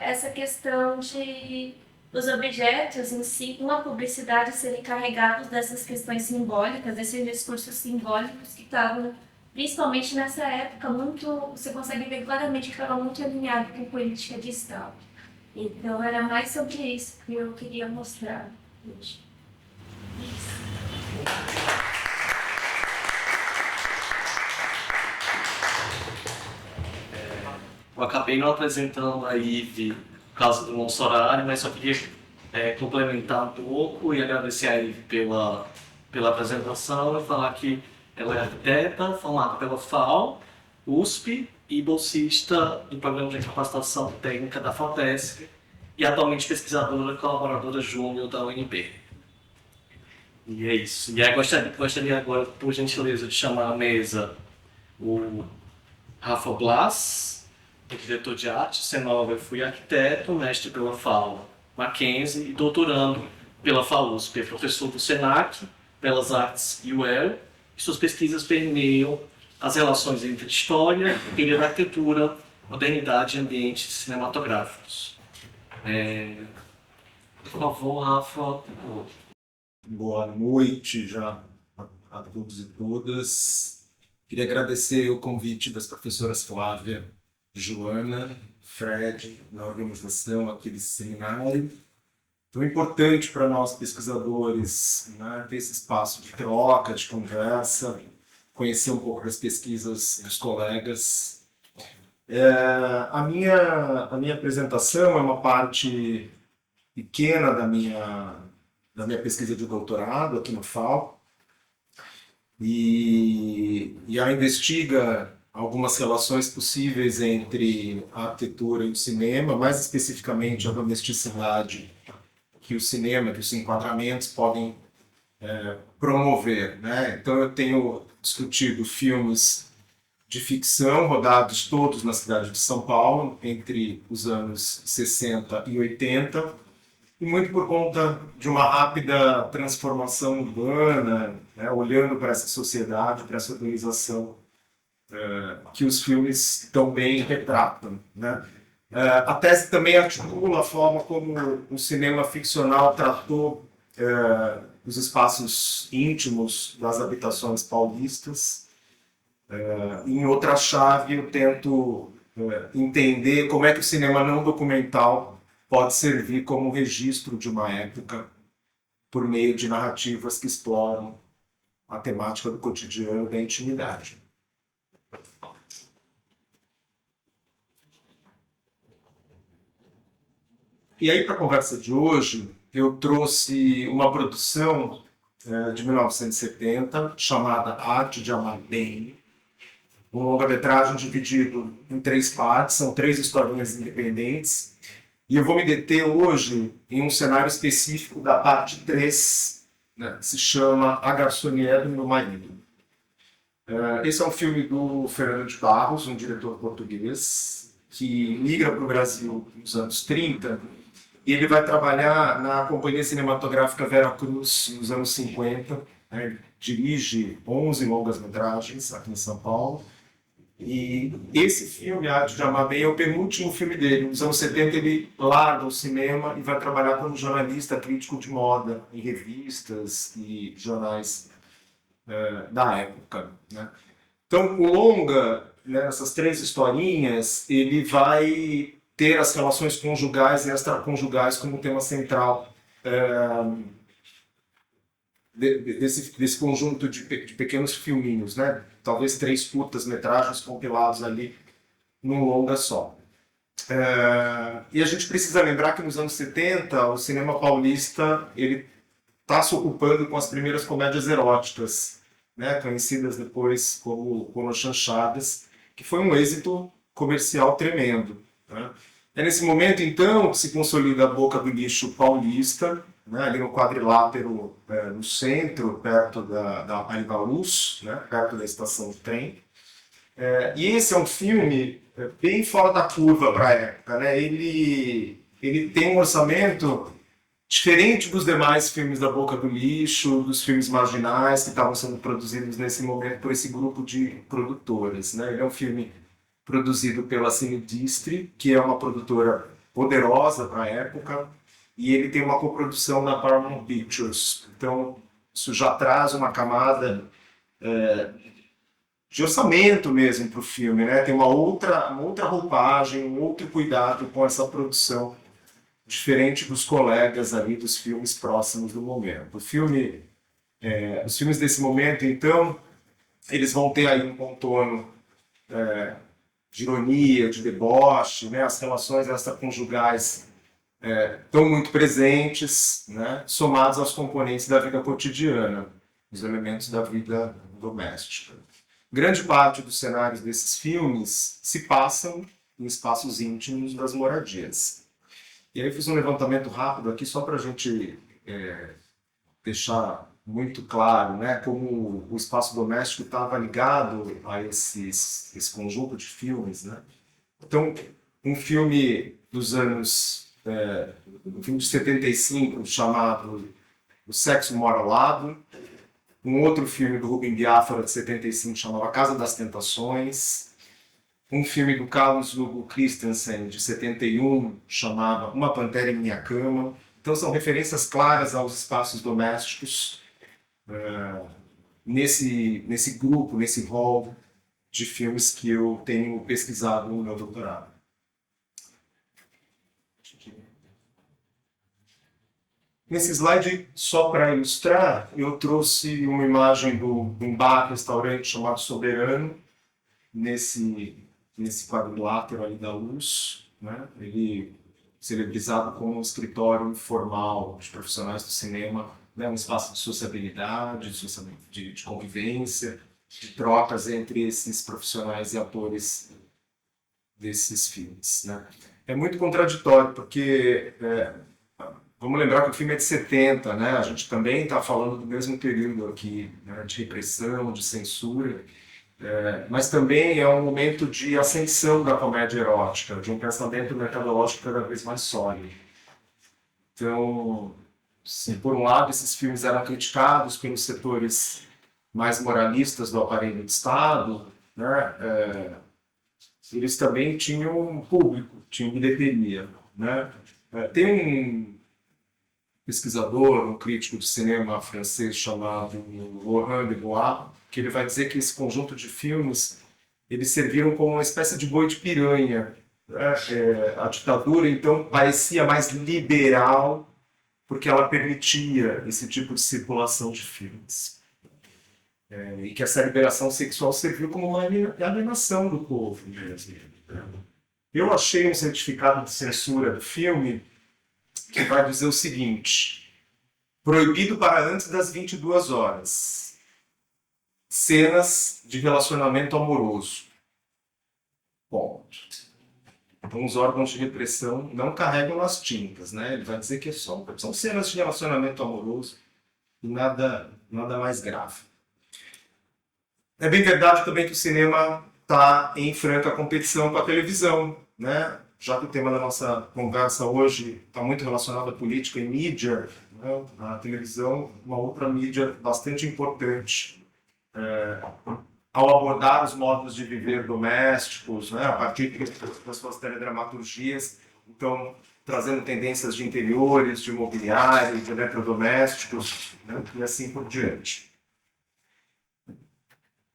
essa questão de os objetos em si, uma publicidade serem carregados dessas questões simbólicas, desses discursos simbólicos que estavam, principalmente nessa época, você consegue ver claramente que estava muito alinhado com política de Estado. Então, era mais sobre isso que eu queria mostrar hoje. Eu acabei não apresentando a Ive por causa do nosso horário, mas só queria complementar um pouco e agradecer a Ive pela apresentação e falar que ela é arquiteta, formada pela FAO, USP e bolsista do Programa de Capacitação Técnica da FATESC e atualmente pesquisadora e colaboradora júnior da UNB. E é isso. E aí gostaria agora, por gentileza, de chamar à mesa o Rafa Blas, diretor de arte, cenógrafo e arquiteto, mestre pela FAO Mackenzie e doutorando pela FAUSP, é professor do SENAC, Belas Artes e UEL, e suas pesquisas permeiam as relações entre história, teoria da arquitetura, modernidade e ambientes cinematográficos. Por favor, Rafa. Boa noite já a todos e todas. Queria agradecer o convite das professoras Flávia, Joana, Fred, na organização aqui desse seminário. Tão importante para nós pesquisadores, né, ter esse espaço de troca, de conversa, conhecer um pouco das pesquisas dos colegas. A minha apresentação é uma parte pequena da minha pesquisa de doutorado aqui no FAO, e ela investiga algumas relações possíveis entre a arquitetura e o cinema, mais especificamente a domesticidade que o cinema, que os enquadramentos podem promover, né? Então eu tenho discutido filmes de ficção rodados todos na cidade de São Paulo entre os anos 60 e 80, e muito por conta de uma rápida transformação urbana, né, olhando para essa sociedade, para essa organização que os filmes tão bem retratam, né? A tese também articula a forma como o cinema ficcional tratou os espaços íntimos das habitações paulistas. Em outra chave, eu tento entender como é que o cinema não documental pode servir como registro de uma época por meio de narrativas que exploram a temática do cotidiano e da intimidade. E aí, para a conversa de hoje, eu trouxe uma produção de 1970, chamada Arte de Amar Bem, um longa-metragem dividido em 3 partes, são 3 historinhas independentes, e eu vou me deter hoje em um cenário específico da parte 3, né, que se chama A Garçonnière do Meu Marido. Esse é um filme do Fernando de Barros, um diretor português, que migra para o Brasil nos anos 30, e ele vai trabalhar na Companhia Cinematográfica Vera Cruz nos anos 50, né? Dirige 11 longas-metragens aqui em São Paulo, E esse filme, Arte de Amar Bem, é o penúltimo filme dele. Nos anos 70 ele larga o cinema e vai trabalhar como jornalista crítico de moda em revistas e jornais da época, né? Então, o longa, né, essas três historinhas, ele vai ter as relações conjugais e extraconjugais como tema central desse conjunto de pequenos filminhos, né? Talvez 3 curtas-metragens compilados ali num longa só. E a gente precisa lembrar que nos anos 70 o cinema paulista ele está se ocupando com as primeiras comédias eróticas, né? Conhecidas depois como chanchadas, que foi um êxito comercial tremendo, né? É nesse momento, então, que se consolida a Boca do Lixo paulista, né, ali no quadrilátero, no centro, perto da Aribaluz, né, perto da estação de trem. E esse é um filme bem fora da curva para a época, né? Ele tem um orçamento diferente dos demais filmes da Boca do Lixo, dos filmes marginais que estavam sendo produzidos nesse momento por esse grupo de produtoras, né? Ele é um filme produzido pela Cine Distri, que é uma produtora poderosa para a época, e ele tem uma coprodução da Paramount Pictures. Então, isso já traz uma camada de orçamento mesmo para o filme, né? Tem uma outra roupagem, um outro cuidado com essa produção, diferente dos colegas ali dos filmes próximos do momento. Os filmes desse momento, então, eles vão ter aí um contorno de ironia, de deboche, né? As relações extraconjugais estão muito presentes, né? Somados aos componentes da vida cotidiana, os elementos da vida doméstica. Grande parte dos cenários desses filmes se passam em espaços íntimos das moradias. E aí eu fiz um levantamento rápido aqui só para a gente deixar muito claro, né, como o espaço doméstico estava ligado a esse conjunto de filmes, né? Então, um filme dos anos, um filme de 75 chamado O Sexo Mora ao Lado, um outro filme do Rubem Biafra de 75 chamado A Casa das Tentações, um filme do Carlos Hugo Christensen de 71 chamado Uma Pantera em Minha Cama. Então são referências claras aos espaços domésticos nesse grupo, nesse rol de filmes que eu tenho pesquisado no meu doutorado. Nesse slide, só para ilustrar, eu trouxe uma imagem de um bar, restaurante chamado Soberano, nesse quadrilátero ali da Luz, né? Ele celebrizado como um escritório informal de profissionais do cinema, né? Um espaço de sociabilidade, de convivência, de trocas entre esses profissionais e atores desses filmes, né? É muito contraditório, porque vamos lembrar que o filme é de 70, né? A gente também está falando do mesmo período aqui, né? De repressão, de censura, mas também é um momento de ascensão da comédia erótica, de um pensamento mercadológico cada vez mais sólido. Então, por um lado, esses filmes eram criticados pelos setores mais moralistas do aparelho de Estado, né? Eles também tinham um público, tinham bilheteria, né? Tem um pesquisador, um crítico de cinema francês chamado Laurent Debois, que ele vai dizer que esse conjunto de filmes eles serviram como uma espécie de boi de piranha. A ditadura, então, parecia mais liberal porque ela permitia esse tipo de circulação de filmes. E que essa liberação sexual serviu como uma alienação do povo mesmo. Eu achei um certificado de censura do filme que vai dizer o seguinte: proibido para antes das 22 horas. Cenas de relacionamento amoroso. Ponto. Então os órgãos de repressão não carregam nas tintas, né? Ele vai dizer que são cenas de relacionamento amoroso e nada mais grave. É bem verdade também que o cinema está em franca competição com a televisão, né? Já que o tema da nossa conversa hoje está muito relacionado à política e mídia, né? A televisão é uma outra mídia bastante importante ao abordar os modos de viver domésticos, né, a partir das suas teledramaturgias, então trazendo tendências de interiores, de imobiliário, de eletrodomésticos, né, e assim por diante.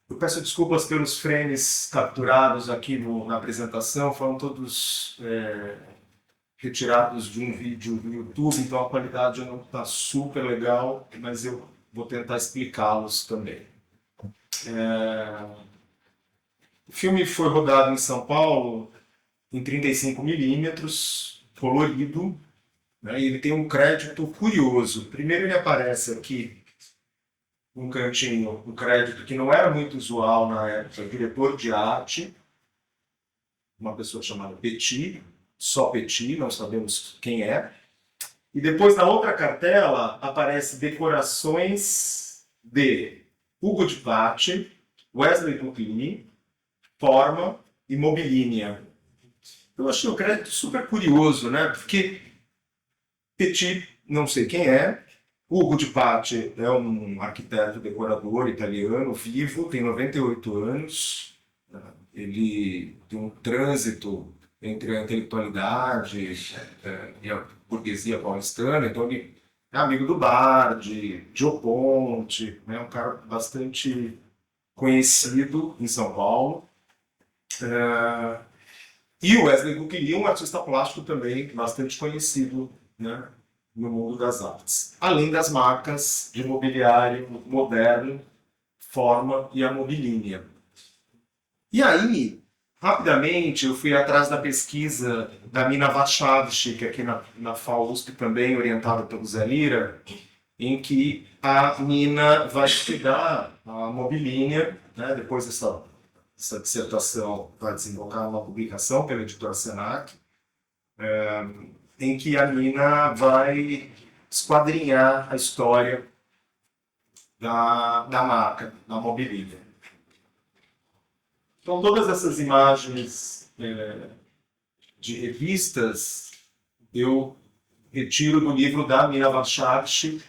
Eu peço desculpas pelos frames capturados aqui na apresentação, foram todos retirados de um vídeo do YouTube, então a qualidade não está super legal, mas eu vou tentar explicá-los também. O filme foi rodado em São Paulo em 35mm, colorido, né, e ele tem um crédito curioso. Primeiro ele aparece aqui um cantinho, um crédito que não era muito usual na época, diretor de arte, uma pessoa chamada Petit, só Petit, não sabemos quem é. E depois na outra cartela aparece decorações de Hugo de Patti, Wesley Dupin, Forma e Mobilinia. Eu achei o crédito super curioso, né? Porque Petit, não sei quem é, Hugo de Patti é um arquiteto decorador italiano, vivo, tem 98 anos, ele tem um trânsito entre a intelectualidade e a burguesia paulistana, então ele é amigo do Bardi, Gio Ponti, é um cara bastante conhecido em São Paulo. E o Wesley Gucci, um artista plástico também bastante conhecido, né, no mundo das artes. Além das marcas de mobiliário moderno, Forma e a Mobilinia. E aí, rapidamente, eu fui atrás da pesquisa da Mina Warszawski, que é aqui na FAUSP também, orientada pelo Zé Lira, em que a Mina vai estudar a Mobilinia, né, depois essa dissertação vai desembocar numa publicação pela editora Senac, em que a Mina vai esquadrinhar a história da marca, da Mobilinia. Então, todas essas imagens de revistas eu retiro do livro da Mina Warszawski.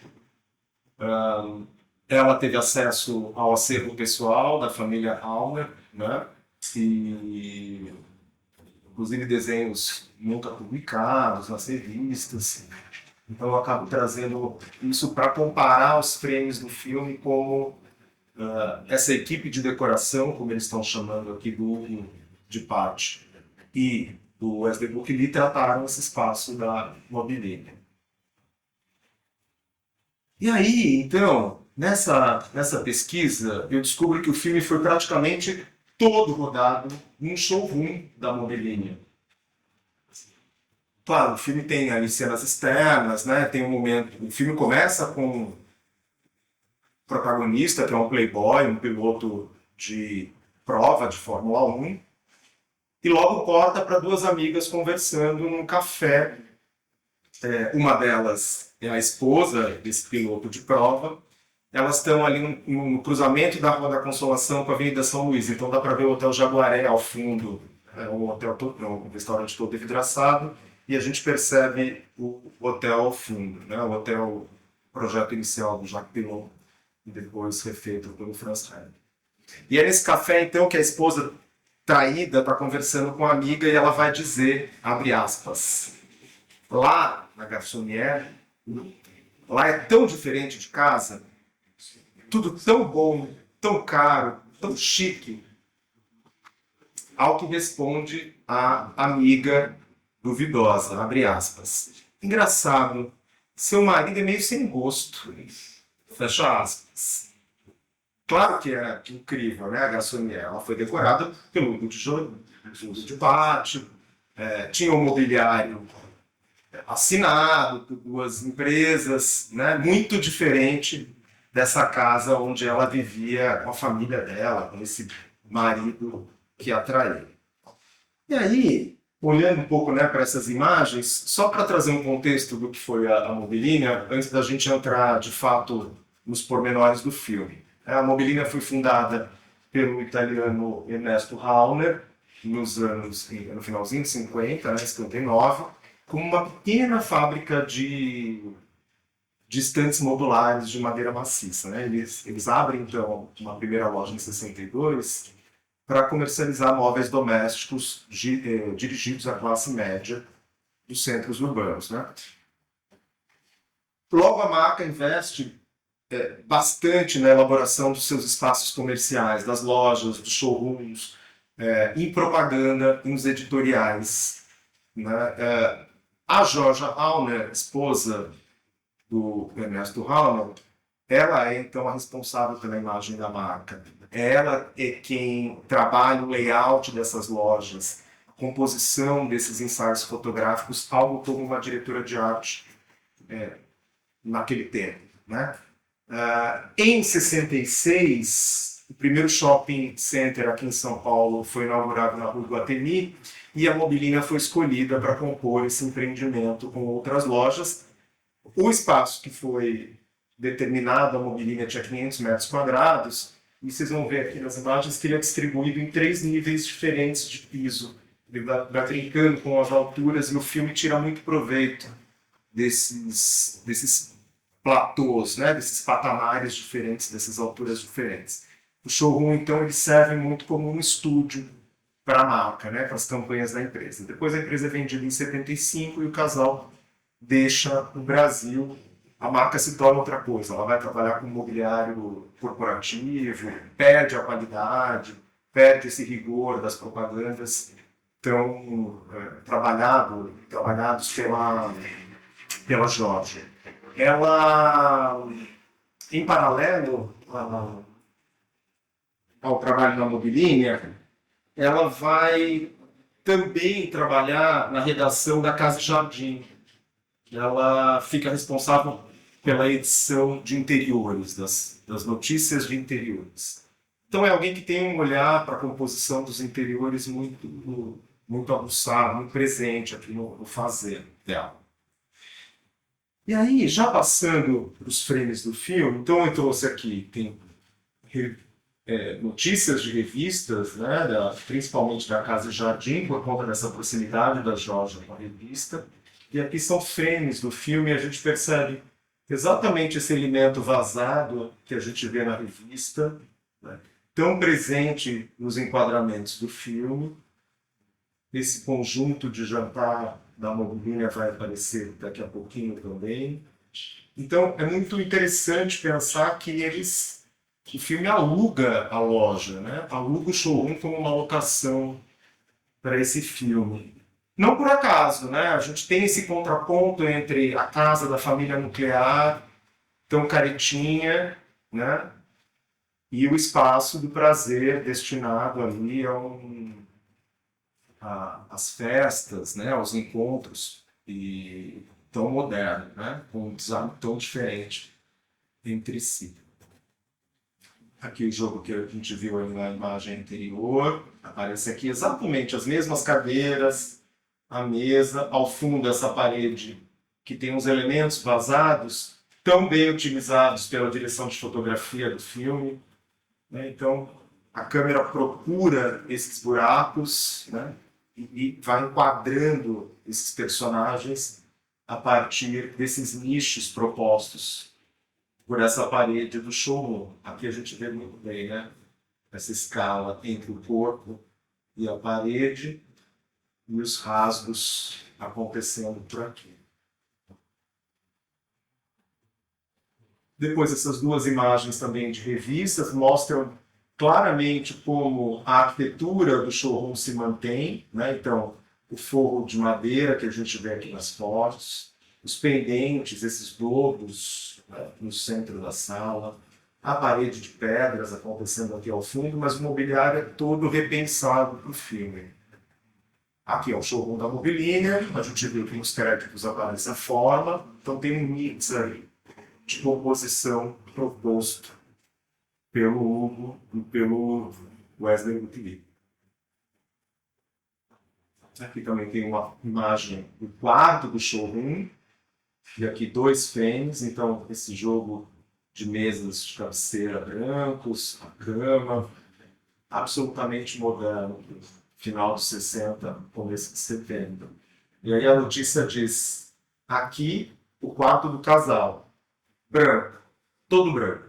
Ela teve acesso ao acervo pessoal da família Auner, né? E inclusive desenhos nunca publicados nas revistas. Então eu acabo trazendo isso para comparar os frames do filme como essa equipe de decoração, como eles estão chamando aqui, do Hugo de Patti e do Wesley Gucci, trataram esse espaço da Mobilinia. E aí, então, nessa pesquisa, eu descobri que o filme foi praticamente todo rodado num showroom da Mobilinia. Claro, o filme tem ali cenas externas, né? Tem um momento. O filme começa com o protagonista, que é um playboy, um piloto de prova de Fórmula 1, e logo corta para duas amigas conversando num café. Uma delas é a esposa desse piloto de prova. Elas estão ali no cruzamento da Rua da Consolação com a Avenida São Luís, então dá para ver o Hotel Jaguaré ao fundo, um restaurante todo envidraçado, e a gente percebe o hotel ao fundo, né? O hotel, projeto inicial do Jacques Pilon, e depois refeito pelo Franz Hahn. E é nesse café, então, que a esposa traída está conversando com a amiga e ela vai dizer, abre aspas, lá na Garçonnière, lá é tão diferente de casa, tudo tão bom, tão caro, tão chique. Ao que responde a amiga duvidosa, abre aspas. Engraçado, seu marido é meio sem gosto, fecha aspas. Claro que é incrível, né? A Garçonnière, ela foi decorada pelo Hugo de Patti, tinha um mobiliário assinado por duas empresas, né? Muito diferente dessa casa onde ela vivia com a família dela, com esse marido que a traiu. E aí, olhando um pouco, né, para essas imagens, só para trazer um contexto do que foi a Mobilinia, antes da gente entrar de fato nos pormenores do filme. A Mobilinia foi fundada pelo italiano Ernesto Rauner no finalzinho de 50, né, 59, como uma pequena fábrica de de estantes modulares de madeira maciça. Né? Eles abrem, então, uma primeira loja em 62 para comercializar móveis domésticos dirigidos à classe média dos centros urbanos. Né? Logo, a marca investe bastante na elaboração dos seus espaços comerciais, das lojas, dos showrooms, em propaganda, nos editoriais. Né? A Georgia Auner, esposa do Ernesto Auner, ela é então a responsável pela imagem da marca. Ela é quem trabalha o layout dessas lojas, a composição desses ensaios fotográficos, algo como uma diretora de arte naquele tempo. Né? Em 66, o primeiro shopping center aqui em São Paulo foi inaugurado na Rua Iguatemi e a Mobilina foi escolhida para compor esse empreendimento com outras lojas. O espaço que foi determinado, a Mobilina tinha 500 metros quadrados, e vocês vão ver aqui nas imagens que ele é distribuído em 3 níveis diferentes de piso. Ele vai brincando com as alturas e o filme tira muito proveito desses platôs, né, desses patamares diferentes, dessas alturas diferentes. O showroom, então, ele serve muito como um estúdio para a marca, né, para as campanhas da empresa. Depois a empresa é vendida em 75 e o casal deixa o Brasil, a marca se torna outra coisa. Ela vai trabalhar com mobiliário corporativo, perde a qualidade, perde esse rigor das propagandas tão trabalhados pela Georgia. Ela, em paralelo ao trabalho na Mobilínia, ela vai também trabalhar na redação da Casa Jardim. Ela fica responsável pela edição de interiores, das notícias de interiores. Então é alguém que tem um olhar para a composição dos interiores muito aguçado, muito presente aqui no fazer dela. E aí, já passando para os frames do filme, então eu trouxe aqui, tem notícias de revistas, né, principalmente da Casa Jardim, por conta dessa proximidade da Georgia com a revista. E aqui são frames do filme e a gente percebe exatamente esse elemento vazado que a gente vê na revista, né, tão presente nos enquadramentos do filme. Esse conjunto de jantar da Mobilínia vai aparecer daqui a pouquinho também. Então, é muito interessante pensar que o filme aluga a loja, né? Aluga o showroom como uma locação para esse filme. Não por acaso, né? A gente tem esse contraponto entre a casa da família nuclear, tão caretinha, né? E o espaço do prazer destinado ali às festas, né? Aos encontros, e tão moderno, né? Com um design tão diferente entre si. Aqui o jogo que a gente viu aí na imagem anterior, aparece aqui exatamente as mesmas cadeiras, a mesa, ao fundo essa parede que tem uns elementos vazados, tão bem utilizados pela direção de fotografia do filme. Né? Então, a câmera procura esses buracos, né? E vai enquadrando esses personagens a partir desses nichos propostos por essa parede do showroom. Aqui a gente vê muito bem, né? Essa escala entre o corpo e a parede e os rasgos acontecendo por aqui. Depois, essas duas imagens também de revistas mostram claramente como a arquitetura do showroom se mantém, né? Então, o forro de madeira que a gente vê aqui nas fotos, os pendentes, esses globos, né, no centro da sala, a parede de pedras acontecendo aqui ao fundo, mas o mobiliário é todo repensado para o filme. Aqui é o showroom da Mobilínia, a gente viu que nos créditos aparece a forma, então tem um mix aí de composição proposto pelo Hugo e pelo Wesley Guthrie. Aqui também tem uma imagem do quarto do showroom, e aqui 2 frames, então esse jogo de mesas de cabeceira brancos, a cama, absolutamente moderno, final dos 60, começo de 70. E aí a notícia diz, aqui o quarto do casal. branco, todo branco.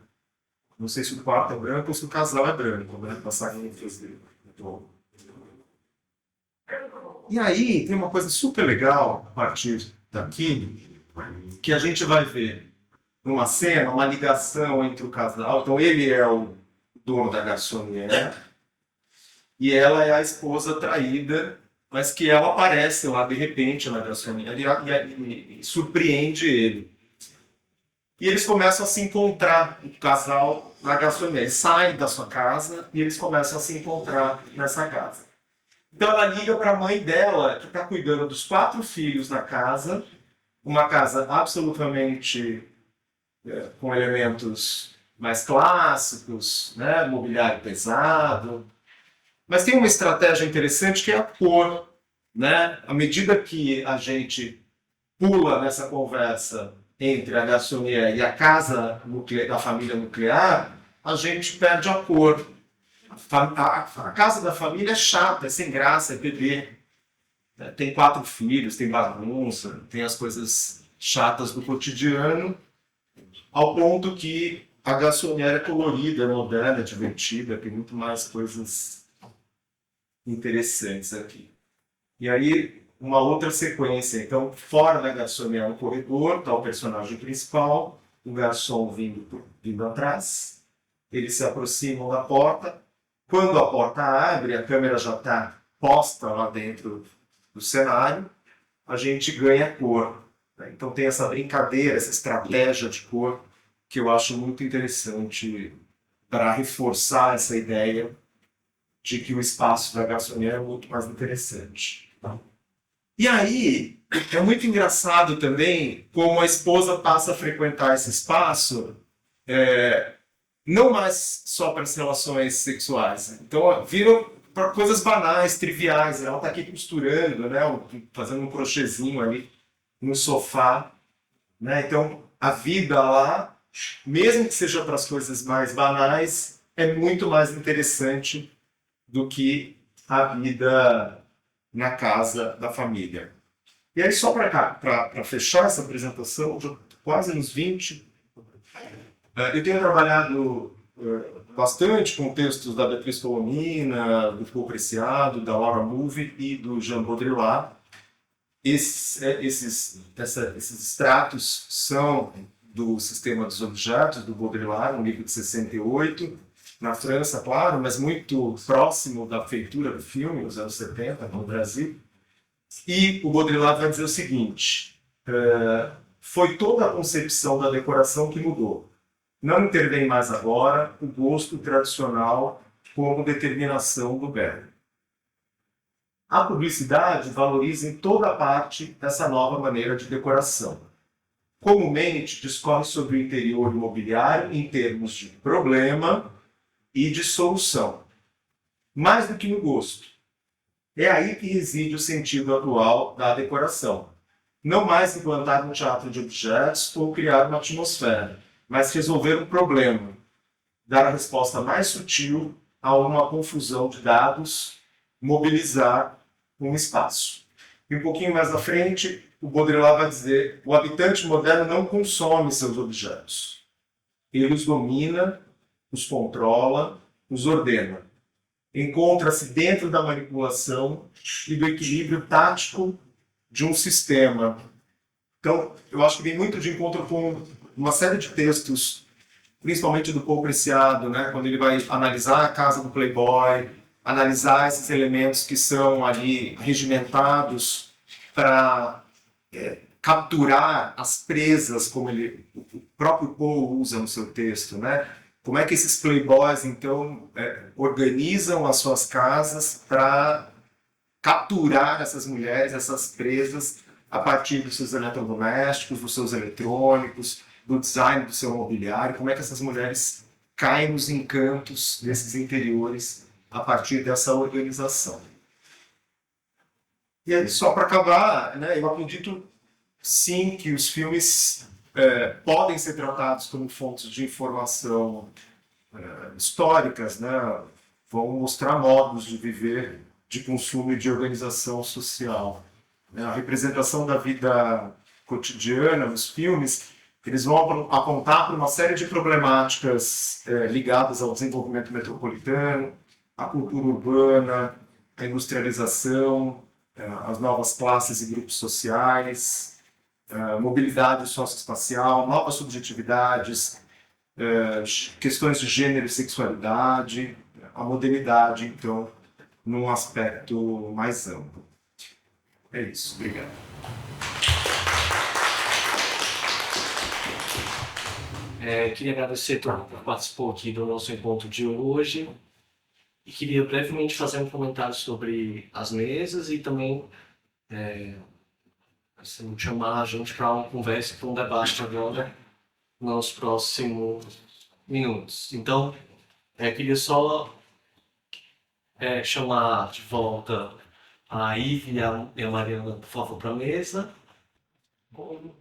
Não sei se o quarto é branco ou se o casal é branco, né? Passar em dele. E aí tem uma coisa super legal a partir daqui, que a gente vai ver numa cena uma ligação entre o casal. Então ele é o dono da garçonnière e ela é a esposa traída, mas que ela aparece lá de repente na garçonnière e surpreende ele. E eles começam a se encontrar, o casal, na garçonnière. Eles saem da sua casa e eles começam a se encontrar nessa casa. Então ela liga para a mãe dela, que está cuidando dos 4 filhos na casa, uma casa absolutamente com elementos mais clássicos, né? Mobiliário pesado. Mas tem uma estratégia interessante que é a cor. Né? À medida que a gente pula nessa conversa entre a garçonnière e a casa da família nuclear, a gente perde a cor. A casa da família é chata, é sem graça, é bebê. Tem 4 filhos, tem bagunça, tem as coisas chatas do cotidiano, ao ponto que a garçonnière é colorida, é moderna, é divertida, tem muito mais coisas interessantes aqui. E aí, uma outra sequência. Então, fora da garçonnière, no corredor, está o personagem principal, o garçom vindo atrás. Eles se aproximam da porta. Quando a porta abre, a câmera já está posta lá dentro do cenário, a gente ganha cor. Né? Então tem essa brincadeira, essa estratégia de cor, que eu acho muito interessante para reforçar essa ideia de que o espaço da garçonnière é muito mais interessante. E aí, é muito engraçado também como a esposa passa a frequentar esse espaço, não mais só para as relações sexuais. Então, viram para coisas banais, triviais. Ela está aqui costurando, né? Fazendo um crochêzinho ali no sofá. Né? Então, a vida lá, mesmo que seja para as coisas mais banais, é muito mais interessante do que a vida na casa da família. E aí, só para fechar essa apresentação, já quase nos 20, eu tenho trabalhado bastante com textos da Beatriz Colomina, do Paul Preciado, da Laura Mulvey e do Jean Baudrillard. Esses extratos são do Sistema dos Objetos, do Baudrillard, um livro de 68, na França, claro, mas muito próximo da feitura do filme, nos anos 70, no Brasil. E o Baudrillard vai dizer o seguinte: foi toda a concepção da decoração que mudou. Não intervém mais agora o gosto tradicional como determinação do belo. A publicidade valoriza em toda parte essa nova maneira de decoração. Comumente discorre sobre o interior imobiliário em termos de problema e de solução, mais do que no gosto. É aí que reside o sentido atual da decoração. Não mais implantar um teatro de objetos ou criar uma atmosfera, mas resolver um problema, dar a resposta mais sutil a uma confusão de dados, mobilizar um espaço. E um pouquinho mais à frente, o Baudrillard vai dizer: o habitante moderno não consome seus objetos. Ele os domina, os controla, os ordena. Encontra-se dentro da manipulação e do equilíbrio tático de um sistema. Então, eu acho que vem muito de encontro com uma série de textos, principalmente do Paul Preciado, né, quando ele vai analisar a casa do Playboy, analisar esses elementos que são ali regimentados para capturar as presas, como o próprio Paul usa no seu texto, né? Como é que esses playboys, então, organizam as suas casas para capturar essas mulheres, essas presas, a partir dos seus eletrodomésticos, dos seus eletrônicos, do design do seu mobiliário, como é que essas mulheres caem nos encantos desses interiores a partir dessa organização. E aí, só para acabar, né, eu acredito sim que os filmes podem ser tratados como fontes de informação históricas, né, vão mostrar modos de viver, de consumo e de organização social. A representação da vida cotidiana nos filmes Eles vão apontar para uma série de problemáticas ligadas ao desenvolvimento metropolitano, à cultura urbana, à industrialização, às novas classes e grupos sociais, mobilidade socioespacial, novas subjetividades, questões de gênero e sexualidade, a modernidade, então, num aspecto mais amplo. É isso, obrigado. Queria agradecer a todo mundo que participou aqui do nosso encontro de hoje e queria brevemente fazer um comentário sobre as mesas e também assim, chamar a gente para uma conversa, para um debate agora nos próximos minutos. Então, queria só chamar de volta a Ive e a Mariana, por favor, para a mesa.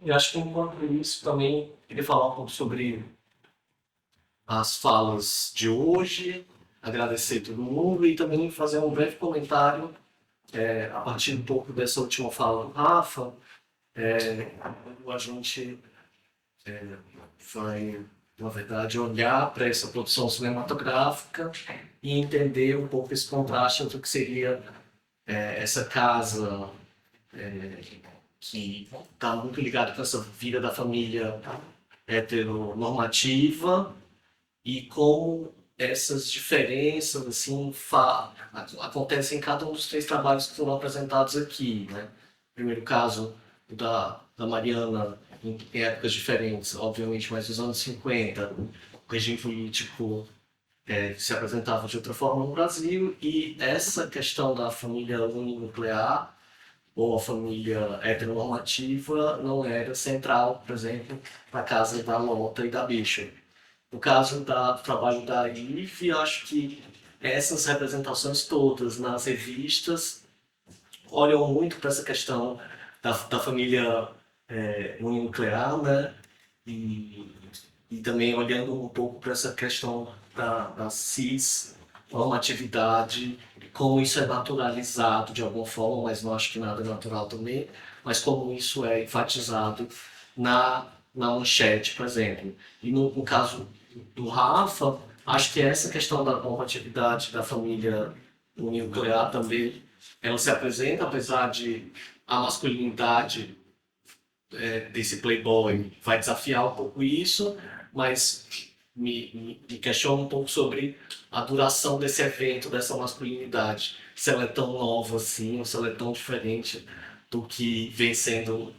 Eu acho que enquanto isso também queria falar um pouco sobre as falas de hoje, agradecer todo mundo e também fazer um breve comentário a partir um pouco dessa última fala do Rafa. A gente vai, na verdade, olhar para essa produção cinematográfica e entender um pouco esse contraste entre o que seria essa casa que está muito ligada com essa vida da família heteronormativa e como essas diferenças assim, acontecem em cada um dos 3 trabalhos que foram apresentados aqui. Né? No primeiro caso, da Mariana, em épocas diferentes, obviamente, mas nos anos 50, o regime político se apresentava de outra forma no Brasil, e essa questão da família uninuclear ou a família heteronormativa não era central, por exemplo, na casa da Lota e da Bishop. No caso do trabalho da Ive, acho que essas representações todas nas revistas olham muito para essa questão da família uninuclear, né? E também olhando um pouco para essa questão da cis-normatividade, como isso é naturalizado de alguma forma, mas não acho que nada é natural também, mas como isso é enfatizado na manchete, por exemplo. E no caso do Rafa, acho que essa questão da normatividade da família uninuclear também, ela se apresenta, apesar de a masculinidade desse playboy vai desafiar um pouco isso, mas me questiona um pouco sobre a duração desse evento, dessa masculinidade. Se ela é tão nova assim, ou se ela é tão diferente do que vem sendo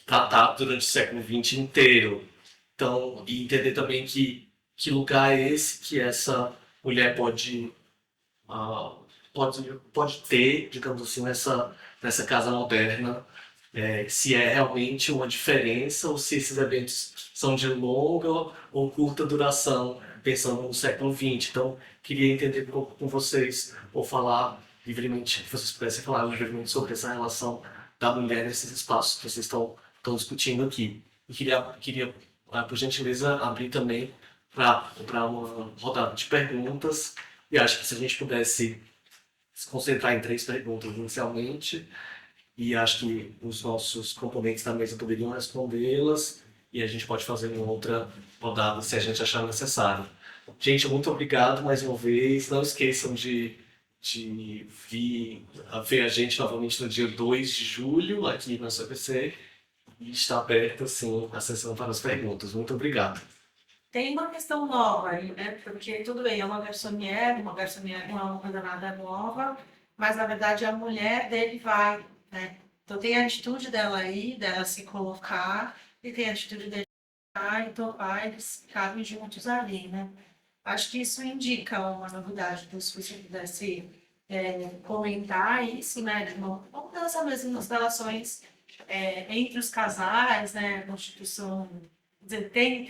tratado durante o século XX inteiro. Então, e entender também que lugar é esse que essa mulher pode ter, digamos assim, nessa casa moderna, se é realmente uma diferença ou se esses eventos são de longa ou curta duração, pensando no século XX. Então, queria entender um pouco com vocês, ou falar livremente, que vocês pudessem falar livremente sobre essa relação da mulher nesses espaços que vocês estão discutindo aqui. E queria por gentileza, abrir também para uma rodada de perguntas, e acho que se a gente pudesse se concentrar em 3 perguntas inicialmente, e acho que os nossos componentes da mesa poderiam respondê-las, e a gente pode fazer uma outra rodada se a gente achar necessário. Gente, muito obrigado mais uma vez. Não esqueçam de vir ver a gente novamente no dia 2 de julho, aqui na CPC, e está aberta, sim, a sessão para as perguntas. Muito obrigado. Tem uma questão nova aí, né? Porque tudo bem, é uma garçonière não é uma coisa nada nova, mas na verdade a mulher dele vai, né? Então tem a atitude dela aí, dela se colocar, e tem a atitude dele e topar, eles cabem juntos ali, né? Acho que isso indica uma novidade, então se você pudesse comentar isso, né? De uma mudança mesmo nas relações entre os casais, né? A Constituição. Tem,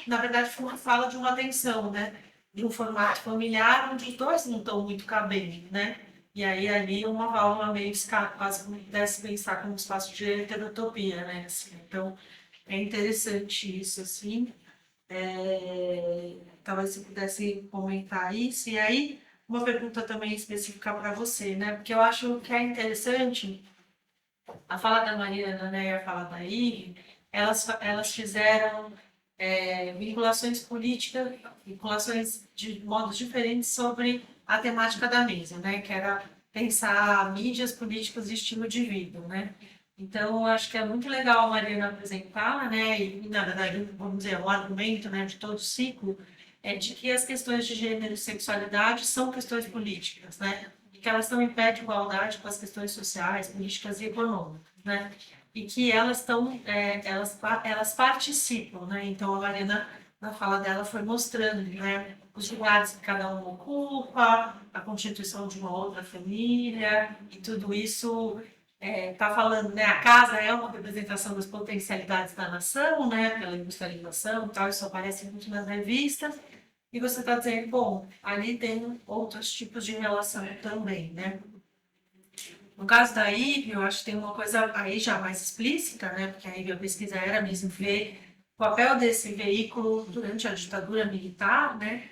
na verdade, uma fala de uma tensão, né? De um formato familiar onde os dois não estão muito cabendo, né? E aí ali uma válvula meio quase como pudesse pensar como um espaço de heterotopia, né? Assim, então é interessante isso, assim. Talvez você pudesse comentar isso. E aí, uma pergunta também específica para você, né? Porque eu acho que é interessante a fala da Mariana, né? E a fala da Ive, elas fizeram vinculações políticas, vinculações de modos diferentes sobre a temática da mesa, né? Que era pensar mídias políticas e estilo de vida, né? Então, eu acho que é muito legal a Mariana apresentar, né? E, na verdade, vamos dizer, o argumento, né, de todo o ciclo é de que as questões de gênero e sexualidade são questões políticas, né? E que elas estão em pé de igualdade com as questões sociais, políticas e econômicas, né? E que elas estão, elas participam, né? Então, a Mariana, na fala dela, foi mostrando, né, os lugares que cada um ocupa, a constituição de uma outra família, e tudo isso está falando, né? A casa é uma representação das potencialidades da nação, né? Pela industrialização e tal, isso aparece muito nas revistas. E você está dizendo, bom, ali tem outros tipos de relação também, né? No caso da IVE, eu acho que tem uma coisa aí já mais explícita, né? Porque a IVE, a pesquisa era mesmo ver o papel desse veículo durante a ditadura militar, né?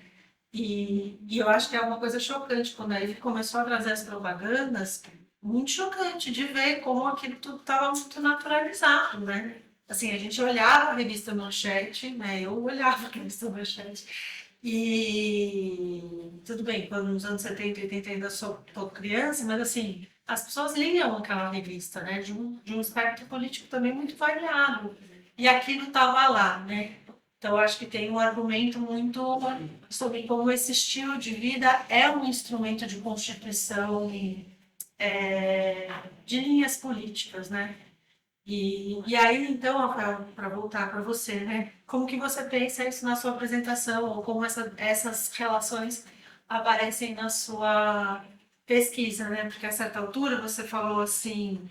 E eu acho que é uma coisa chocante, quando a IVE começou a trazer as propagandas, muito chocante de ver como aquilo tudo estava muito naturalizado, né? Assim, a gente olhava a revista Manchete, né? Eu olhava a revista Manchete. E tudo bem, quando nos anos 70 e 80 ainda sou criança, mas assim, as pessoas liam aquela revista, né? De um espectro político também muito variado. E aquilo estava lá, né? Então, eu acho que tem um argumento muito sobre como esse estilo de vida é um instrumento de constituição de linhas políticas, né? E aí, então, Rafael, para voltar para você, né? Como que você pensa isso na sua apresentação, ou como essas relações aparecem na sua pesquisa, né? Porque a certa altura você falou assim,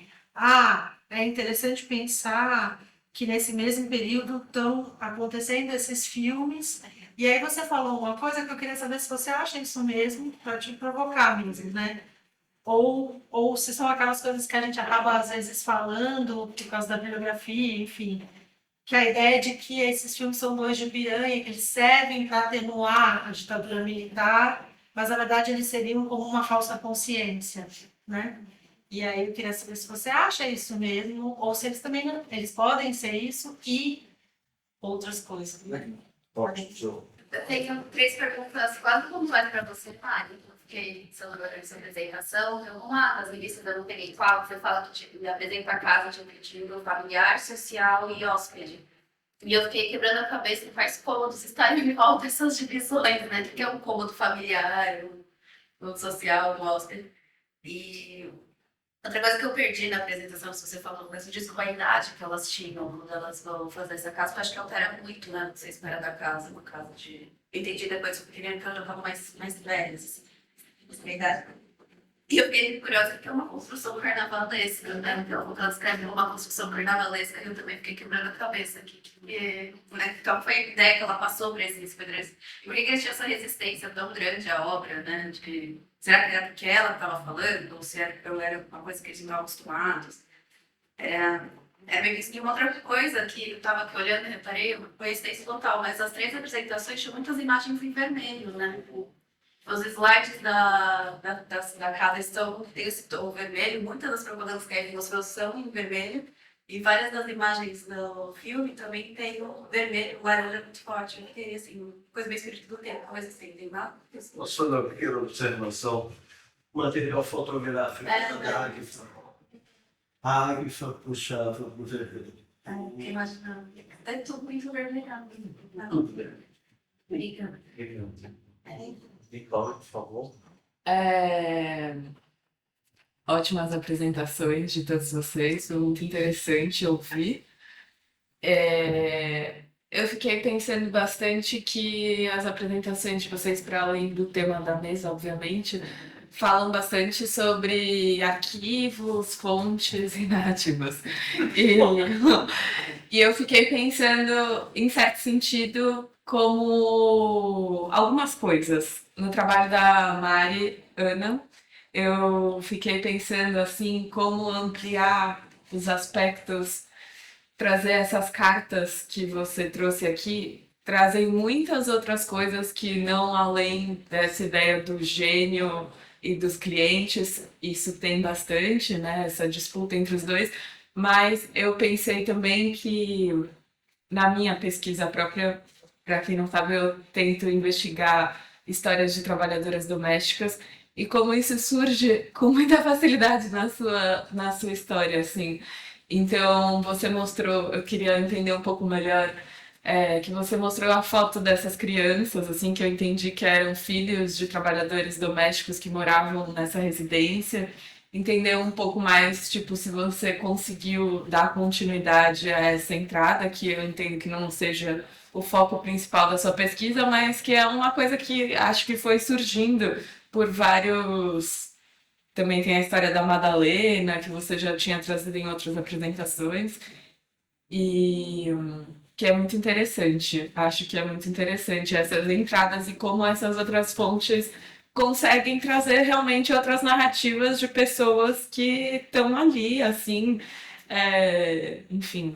é interessante pensar que nesse mesmo período estão acontecendo esses filmes, e aí você falou uma coisa que eu queria saber se você acha isso mesmo, para te provocar mesmo, né? Ou se são aquelas coisas que a gente acaba, às vezes, falando por causa da bibliografia, enfim. Que a ideia de que esses filmes são bois de piranha, que eles servem para atenuar a ditadura militar, mas, na verdade, eles seriam como uma falsa consciência, né? E aí eu queria saber se você acha isso mesmo, ou se eles também não, eles podem ser isso e outras coisas, né? Eu tenho 3 perguntas quase pontuais para você, Mari. Eu fiquei pensando agora nessa apresentação. Então, uma das revistas, eu não peguei qual, você fala que apresenta a casa de um pedido familiar, social e hóspede. E eu fiquei quebrando a cabeça em quais cômodos estarem em volta dessas divisões, né? O que é um cômodo familiar, um cômodo social, um hóspede. E outra coisa que eu perdi na apresentação, se você falou, dessa desigualdade que elas tinham quando elas vão fazer essa casa, que eu acho que altera muito, né? Você espera da casa, uma casa de... Entendi depois, porque eu já estava mais velhas, assim, idade. E eu fiquei curiosa, porque é uma construção carnavalesca, né? Então, ela descreveu uma construção carnavalesca, e eu também fiquei quebrando a cabeça aqui. Né? Então, foi a ideia que ela passou para esses pedreiros. E por que eles tinham essa resistência tão grande à obra, né? De que, será que era porque ela estava falando, ou se era uma coisa que eles não estavam acostumados? Bem visto. E uma outra coisa que eu estava aqui olhando e reparei, coincidência total, mas as 3 apresentações tinham muitas imagens em vermelho, né? Os slides da casa tem esse tom vermelho, muitas das propagandas que aí mostrou são em vermelho, e várias das imagens do filme também tem o vermelho, o laranja muito forte. Eu queria, assim, coisa meio espírito do tempo, talvez assim, tem nada? Posso fazer uma pequena observação? O material fotográfico da Águifa. A Águifa puxava o vermelho. Imaginando. É tudo muito vermelhado. Tudo bem. Obrigada. E Cláudia, por favor. Ótimas apresentações de todos vocês, foi muito interessante ouvir. Eu fiquei pensando bastante que as apresentações de vocês, para além do tema da mesa, obviamente, falam bastante sobre arquivos, fontes e narrativas. E eu fiquei pensando, em certo sentido, como algumas coisas. No trabalho da Mari, Ana, eu fiquei pensando assim, como ampliar os aspectos, trazer essas cartas que você trouxe aqui, trazem muitas outras coisas que não além dessa ideia do gênio e dos clientes, isso tem bastante, né, essa disputa entre os dois, mas eu pensei também que na minha pesquisa própria, para quem não sabe, eu tento investigar histórias de trabalhadoras domésticas e como isso surge com muita facilidade na sua história, assim. Então, você mostrou, eu queria entender um pouco melhor, que você mostrou a foto dessas crianças, assim, que eu entendi que eram filhos de trabalhadores domésticos que moravam nessa residência. Entender um pouco mais, tipo, se você conseguiu dar continuidade a essa entrada, que eu entendo que não seja o foco principal da sua pesquisa, mas que é uma coisa que acho que foi surgindo por vários. Também tem a história da Madalena, que você já tinha trazido em outras apresentações, e que é muito interessante. Acho que é muito interessante essas entradas e como essas outras fontes conseguem trazer realmente outras narrativas de pessoas que estão ali, assim, enfim.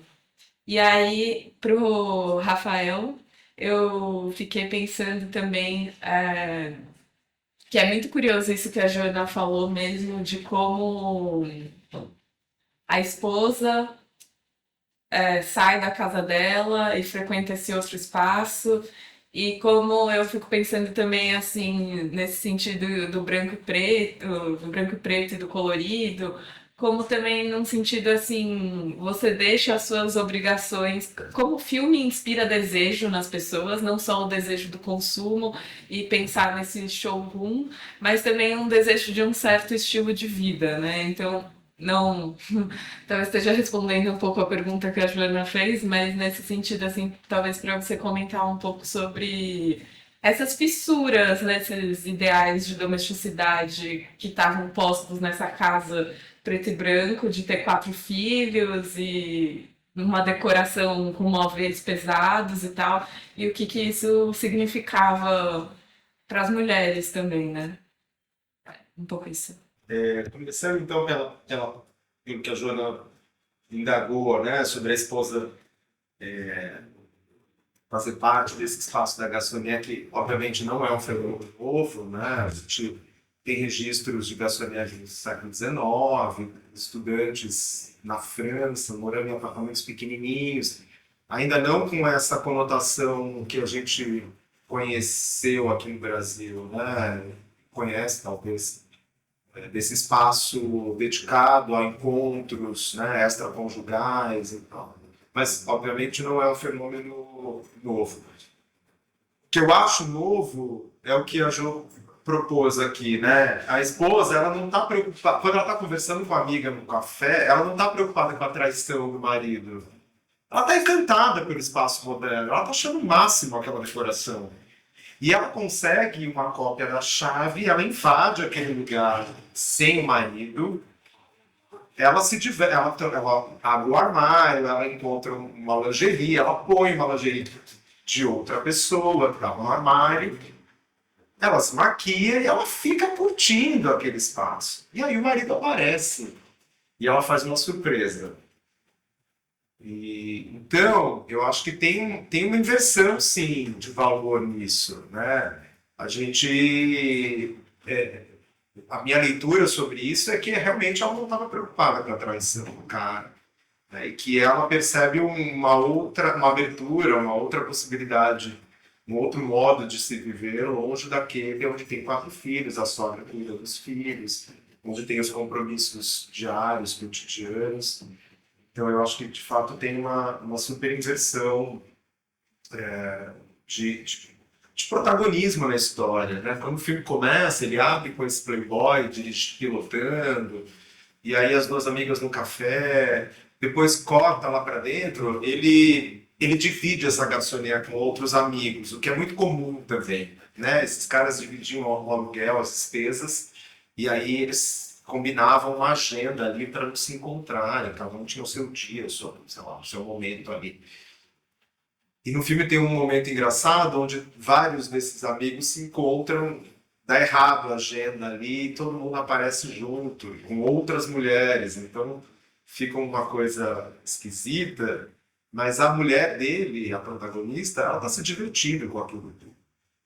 E aí, pro Rafael, eu fiquei pensando também, que é muito curioso isso que a Joana falou mesmo, de como a esposa sai da casa dela e frequenta esse outro espaço. E como eu fico pensando também assim, nesse sentido do branco e preto e do colorido, como também num sentido assim, você deixa as suas obrigações, como o filme inspira desejo nas pessoas, não só o desejo do consumo e pensar nesse showroom, mas também um desejo de um certo estilo de vida, né? Então, não, talvez esteja respondendo um pouco a pergunta que a Joana fez, mas nesse sentido, assim, talvez para você comentar um pouco sobre essas fissuras, né, esses ideais de domesticidade que estavam postos nessa casa preto e branco, de ter 4 filhos e uma decoração com móveis pesados e tal, e o que que isso significava para as mulheres também, né? Um pouco isso. Começando então pelo que a Joana indagou, né, sobre a esposa fazer parte desse espaço da garçonnier, que obviamente não é um fenômeno novo, né? A gente tem registros de garçonnier do século XIX, estudantes na França, morando em apartamentos pequenininhos, ainda não com essa conotação que a gente conheceu aqui no Brasil, né? Conhece, talvez, desse espaço dedicado a encontros, né, extraconjugais e tal. Mas, obviamente, não é um fenômeno novo. O que eu acho novo é o que a Jo propôs aqui, né? A esposa, ela não está preocupada, quando ela está conversando com a amiga no café, ela não está preocupada com a traição do marido. Ela está encantada pelo espaço moderno, ela está achando o máximo aquela decoração. E ela consegue uma cópia da chave, ela invade aquele lugar sem o marido, ela se ela abre o armário, ela encontra uma lingerie, ela põe uma lingerie de outra pessoa que estava no armário, ela se maquia e ela fica curtindo aquele espaço. E aí o marido aparece e ela faz uma surpresa. E, então, eu acho que tem uma inversão, sim, de valor nisso, né? A gente... a minha leitura sobre isso é que realmente ela não estava preocupada com a traição do cara, né? E que ela percebe uma abertura, uma outra possibilidade, um outro modo de se viver longe daquele onde tem 4 filhos, a sogra cuida dos filhos, onde tem os compromissos diários, cotidianos. Então, eu acho que, de fato, tem uma super inversão de protagonismo na história, né? Quando o filme começa, ele abre com esse playboy pilotando, e aí as 2 amigas no café, depois corta lá para dentro, ele divide essa garçonnier com outros amigos, o que é muito comum também, né? Esses caras dividiam o aluguel, as despesas, e aí eles combinavam uma agenda ali para não se encontrarem, cada um tinha o seu dia, sei lá, o seu momento ali. E no filme tem um momento engraçado onde vários desses amigos se encontram, dá errado a agenda ali, e todo mundo aparece junto, com outras mulheres, então fica uma coisa esquisita, mas a mulher dele, a protagonista, ela está se divertindo com aquilo tudo.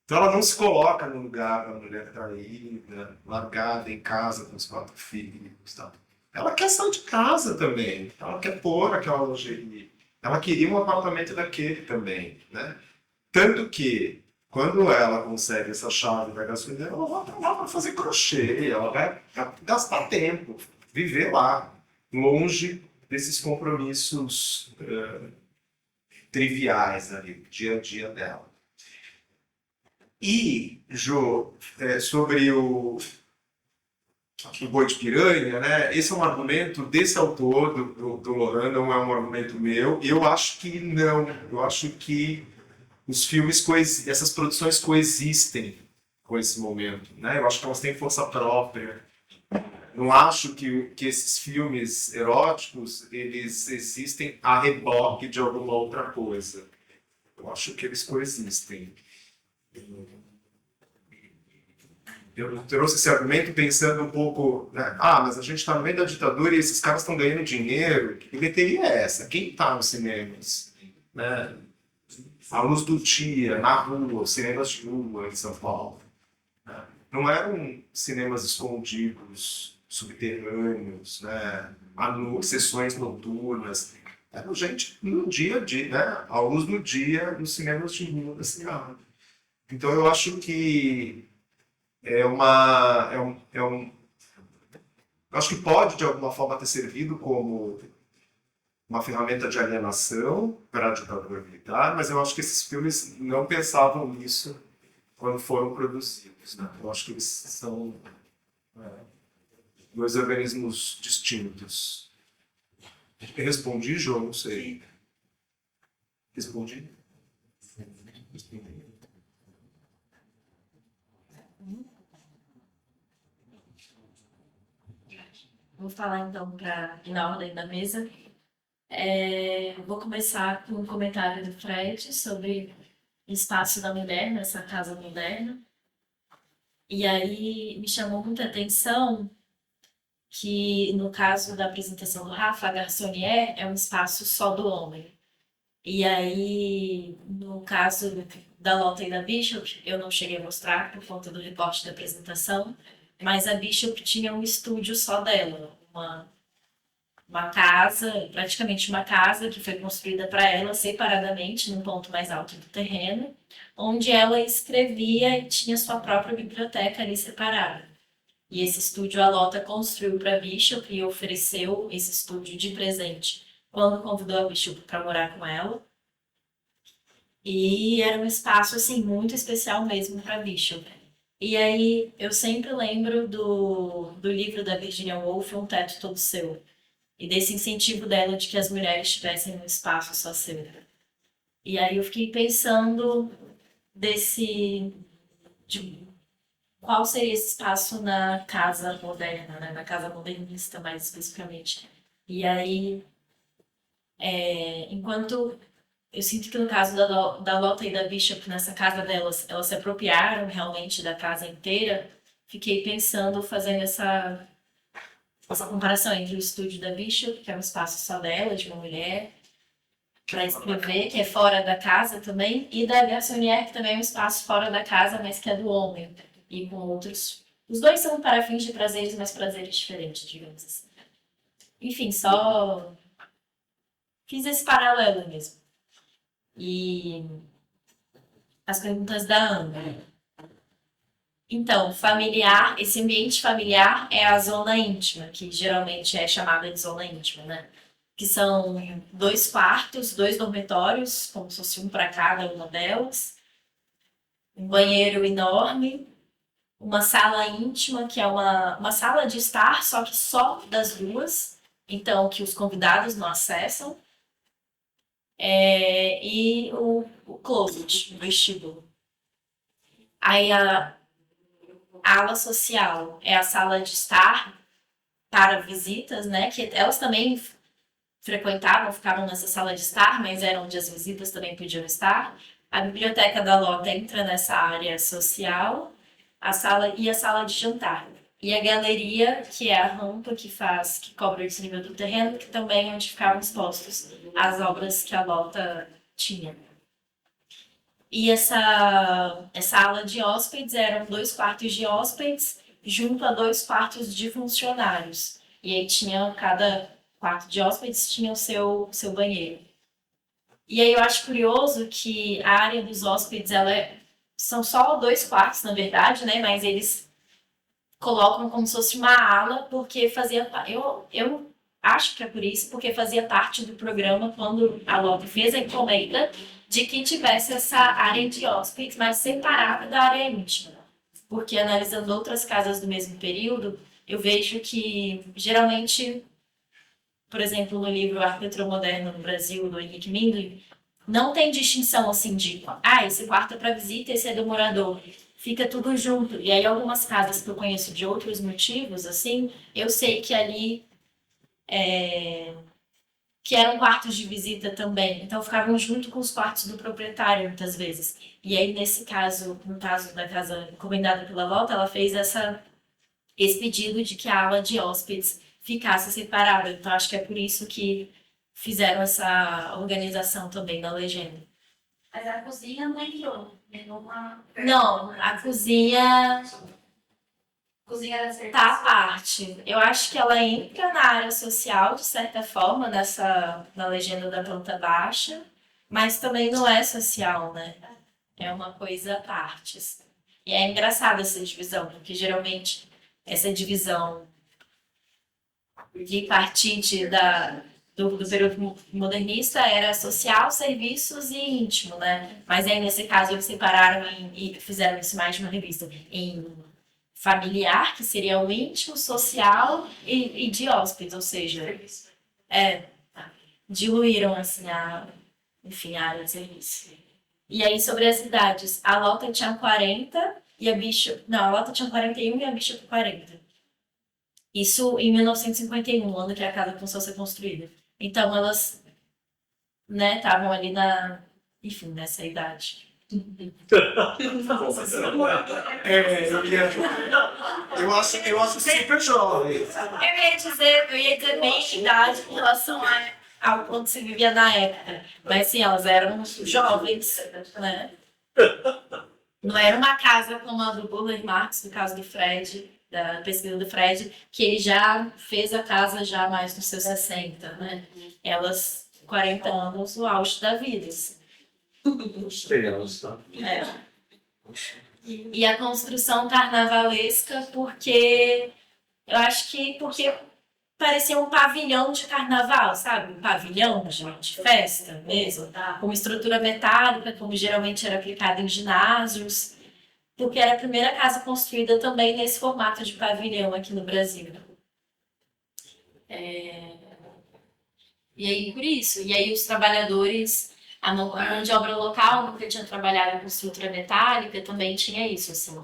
Então ela não se coloca no lugar da mulher traída, largada em casa com os 4 filhos. Tá? ela quer sair de casa também. Ela quer pôr aquela lingerie. Ela queria um apartamento daquele também, né? Tanto que, quando ela consegue essa chave da gasolineira, ela vai pra lá para fazer crochê, ela vai gastar tempo, viver lá, longe desses compromissos triviais ali, do dia a dia dela. E, Jô, sobre o boi de piranha, né? Esse é um argumento desse autor, do Lohan, não é um argumento meu. Eu acho que não. Eu acho que os filmes, essas produções coexistem com esse momento, né? Eu acho que elas têm força própria. Não acho que esses filmes eróticos, eles existem a reboque de alguma outra coisa. Eu acho que eles coexistem. Eu trouxe esse argumento pensando um pouco, né? Mas a gente está no meio da ditadura e esses caras estão ganhando dinheiro. Que bilheteria é essa? Quem está nos cinemas? Né? À luz do dia, na rua, os cinemas de rua em São Paulo. Né? Não eram cinemas escondidos, subterrâneos, né? Sessões noturnas. Era gente no dia a dia, né? À luz do dia, nos cinemas de rua da cidade. Então eu acho que acho que pode de alguma forma ter servido como uma ferramenta de alienação para a ditadura militar, mas eu acho que esses filmes não pensavam nisso quando foram produzidos, né? Eu acho que eles são dois organismos distintos. Eu respondi, João? Não sei. Respondi? Respondi. Vou falar então para ir na ordem da mesa. Vou começar com um comentário do Fred sobre o espaço da mulher nessa casa moderna. E aí me chamou muita atenção que, no caso da apresentação do Rafa, a garçonnière é um espaço só do homem. E aí, no caso da Lotte e da Bishop, eu não cheguei a mostrar por conta do recorte da apresentação, mas a Bishop tinha um estúdio só dela, uma casa, praticamente uma casa que foi construída para ela separadamente, num ponto mais alto do terreno, onde ela escrevia e tinha sua própria biblioteca ali separada. E esse estúdio a Lotte construiu para a Bishop e ofereceu esse estúdio de presente quando convidou a Bishop para morar com ela. E era um espaço assim muito especial mesmo para a Bishop. E aí eu sempre lembro do livro da Virginia Woolf, Um Teto Todo Seu, e desse incentivo dela de que as mulheres tivessem um espaço só seu. E aí eu fiquei pensando de qual seria esse espaço na casa moderna, né? Na casa modernista mais especificamente. E aí, enquanto eu sinto que no caso da Lotte e da Bishop, nessa casa delas, elas se apropriaram realmente da casa inteira, fiquei pensando, fazendo essa comparação entre o estúdio da Bishop, que é um espaço só dela, de uma mulher, para escrever, que é fora da casa também, e da garçonnière, que também é um espaço fora da casa, mas que é do homem, e com outros. Os dois são para fins de prazeres, mas prazeres diferentes, digamos assim. Enfim, só fiz esse paralelo mesmo. E as perguntas da Ana. Então, familiar, esse ambiente familiar é a zona íntima, que geralmente é chamada de zona íntima, né? Que são 2 quartos, 2 dormitórios, como se fosse um para cada uma delas, um banheiro enorme, uma sala íntima, que é uma sala de estar, só que só das duas, então que os convidados não acessam, e o closet, o vestíbulo. Aí a ala social é a sala de estar para visitas, né? Que elas também frequentavam, ficavam nessa sala de estar, mas era onde as visitas também podiam estar. A biblioteca da Lotte entra nessa área social, a sala de jantar. E a galeria, que é a rampa que cobre o desnível do terreno, que também é onde ficavam expostos as obras que a Lotte tinha. E essa ala de hóspedes eram 2 quartos de hóspedes junto a 2 quartos de funcionários. E aí tinha, cada quarto de hóspedes tinha o seu banheiro. E aí eu acho curioso que a área dos hóspedes, são só 2 quartos, na verdade, né? Mas eles colocam como se fosse uma ala, porque eu acho que é por isso, porque fazia parte do programa quando a LOT fez a encomenda de que tivesse essa área de hóspedes, mas separada da área íntima. Porque analisando outras casas do mesmo período, eu vejo que geralmente, por exemplo, no livro Arquitetura Moderna no Brasil, do Henrique Mindlin, não tem distinção assim de, esse quarto é para visita, esse é do morador. Fica tudo junto. E aí algumas casas que eu conheço de outros motivos, assim, eu sei que ali que eram quartos de visita também. Então ficavam junto com os quartos do proprietário muitas vezes. E aí nesse caso, no caso da casa encomendada pela Volta, ela fez esse pedido de que a ala de hóspedes ficasse separada. Então acho que é por isso que fizeram essa organização também na legenda. Mas a cozinha não entrou nenhuma. Não, a cozinha Cozinha era serviço. tá à parte. Eu acho que ela entra na área social, de certa forma, na legenda da planta baixa, mas também não é social, né? É uma coisa à parte, assim. E é engraçada essa divisão, porque geralmente essa divisão de partir do período modernista era social, serviços e íntimo, né? Mas aí nesse caso eles separaram e fizeram isso mais de uma revista em familiar, que seria o íntimo, social e de hóspedes, ou seja, diluíram assim enfim, a área de serviço. E aí sobre as idades, a Lota tinha 40 e a Bishop, não, a Lota tinha 41 e a Bishop 40. Isso em 1951, ano que a casa começou a ser construída. Então elas, né, estavam ali enfim, nessa idade. Eu acho super jovem. Eu ia dizer meia idade em relação ao quanto se vivia na época. Mas sim, elas eram jovens, né? Não era uma casa como a do Burle Marx, no caso do Fred, da pesquisa do Fred, que ele já fez a casa já mais nos seus 60, né? Elas, 40 anos, o auge da vida. Assim. E a construção carnavalesca, porque parecia um pavilhão de carnaval, sabe? Um pavilhão de festa mesmo, com uma estrutura metálica, como geralmente era aplicada em ginásios, porque era a primeira casa construída também nesse formato de pavilhão aqui no Brasil. E aí, por isso, os trabalhadores, a mão de obra local, nunca tinha trabalhado com estrutura metálica, também tinha isso, assim.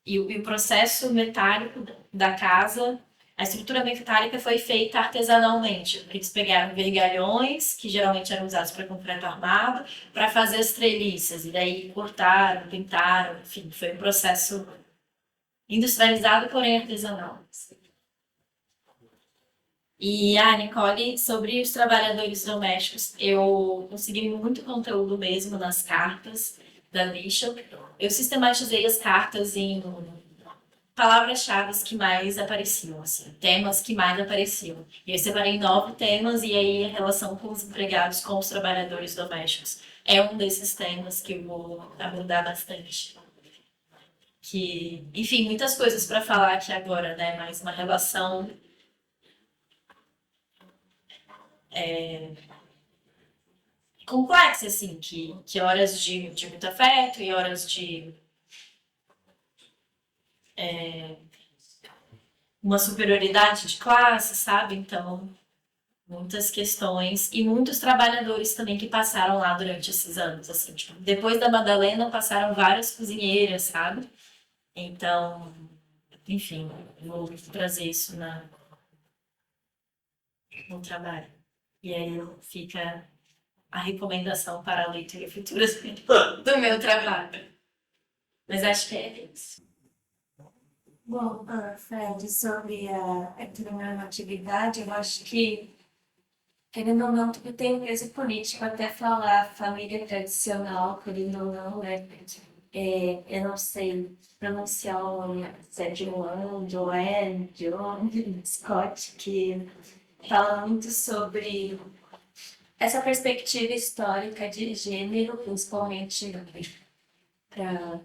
E o processo metálico da casa, a estrutura metálica foi feita artesanalmente. Eles pegaram vergalhões, que geralmente eram usados para concreto armado, para fazer as treliças. E daí cortaram, pintaram, enfim, foi um processo industrializado, porém artesanal. E a Nicole, sobre os trabalhadores domésticos, eu consegui muito conteúdo mesmo nas cartas da Bishop. Eu sistematizei as cartas em palavras-chave que mais apareciam, assim, temas que mais apareciam. E eu separei 9 temas e aí a relação com os empregados, com os trabalhadores domésticos. É um desses temas que eu vou abordar bastante. Que, enfim, muitas coisas para falar aqui agora, né? Mas uma relação complexa, assim, que horas de muito afeto e horas de uma superioridade de classe, sabe? Então, muitas questões e muitos trabalhadores também que passaram lá durante esses anos, assim, tipo, depois da Madalena passaram várias cozinheiras, sabe? Então, enfim, vou trazer isso no trabalho. E aí fica a recomendação para a leitura futura do meu trabalho. Mas acho que é isso. Bom, Fred, sobre a heteronormatividade, eu acho que, querendo ou não, tem um peso político até falar família tradicional, querendo ou não, né? eu não sei pronunciar o nome, se é Joanne, John Scott, que fala muito sobre essa perspectiva histórica de gênero, principalmente para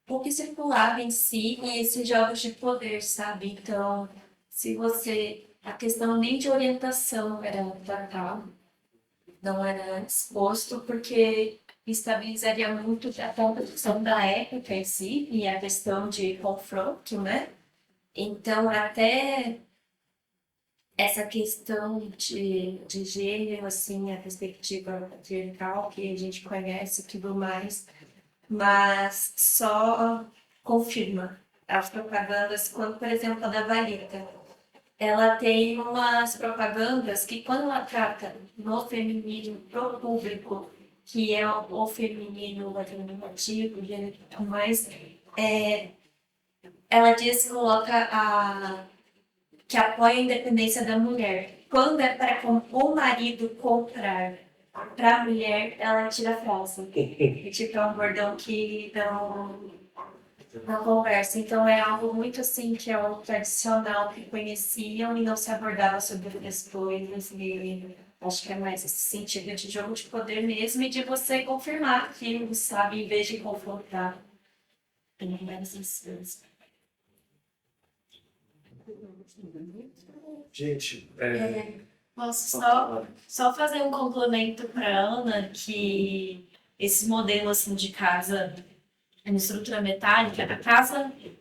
o que circulava em si e esses jogos de poder, sabe? Então, se você... A questão nem de orientação era tratada, não era exposto, porque estabilizaria muito a questão da época em si e a questão de confronto, né? Então, até essa questão de gênero, assim, a perspectiva patriarcal que a gente conhece e tudo mais, mas só confirma as propagandas, quando, por exemplo, a da Valita. Ela tem umas propagandas que, quando ela trata no feminino pro público, que é o feminino alternativo, gênero e tudo mais, ela diz, coloca que apoia a independência da mulher. Quando é para o marido comprar para a mulher, ela tira a frase. E, tipo, é um bordão que não conversa. Então é algo muito assim que é o tradicional que conheciam e não se abordava sobre outras coisas. E acho que é mais esse sentido de jogo de poder mesmo e de você confirmar aquilo, sabe, em vez de confrontar. Tem mais isso. Gente, Posso só fazer um complemento para Ana, que esse modelo assim, de casa em estrutura metálica,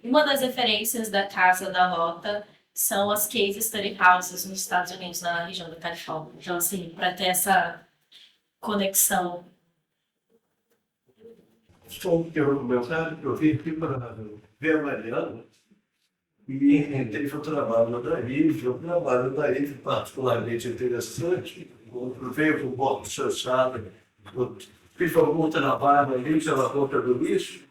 uma das referências da casa da Lota são as case study houses nos Estados Unidos, na região da Califórnia. Então, assim, para ter essa conexão. só um pequeno comentário que eu vim aqui para ver a Mariana e entrei o trabalho da IVE. O trabalho da IVE particularmente interessante, veio com o bloco chanchado, fiz algum trabalho ali pela conta do lixo,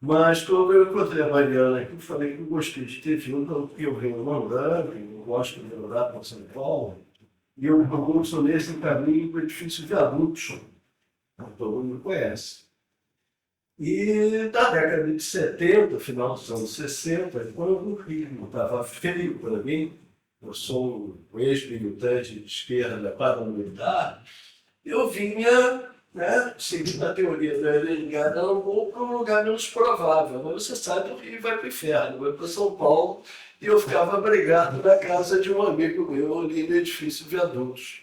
mas quando eu encontrei a Mariana aqui, falei que eu gostei de ter vindo, porque eu venho mandando, eu gosto de andar para São Paulo, e eu sou nesse caminho para o edifício de adultos, todo mundo conhece. E na década de 70, final dos anos 60, quando o Rio estava feio para mim, eu sou um ex-militante de esquerda paramilitar, eu vinha, seguindo a teoria da Helena, não vou para um lugar menos provável, mas você sabe, o Rio vai para o inferno, vai para São Paulo, e eu ficava abrigado na casa de um amigo meu ali no edifício de adultos.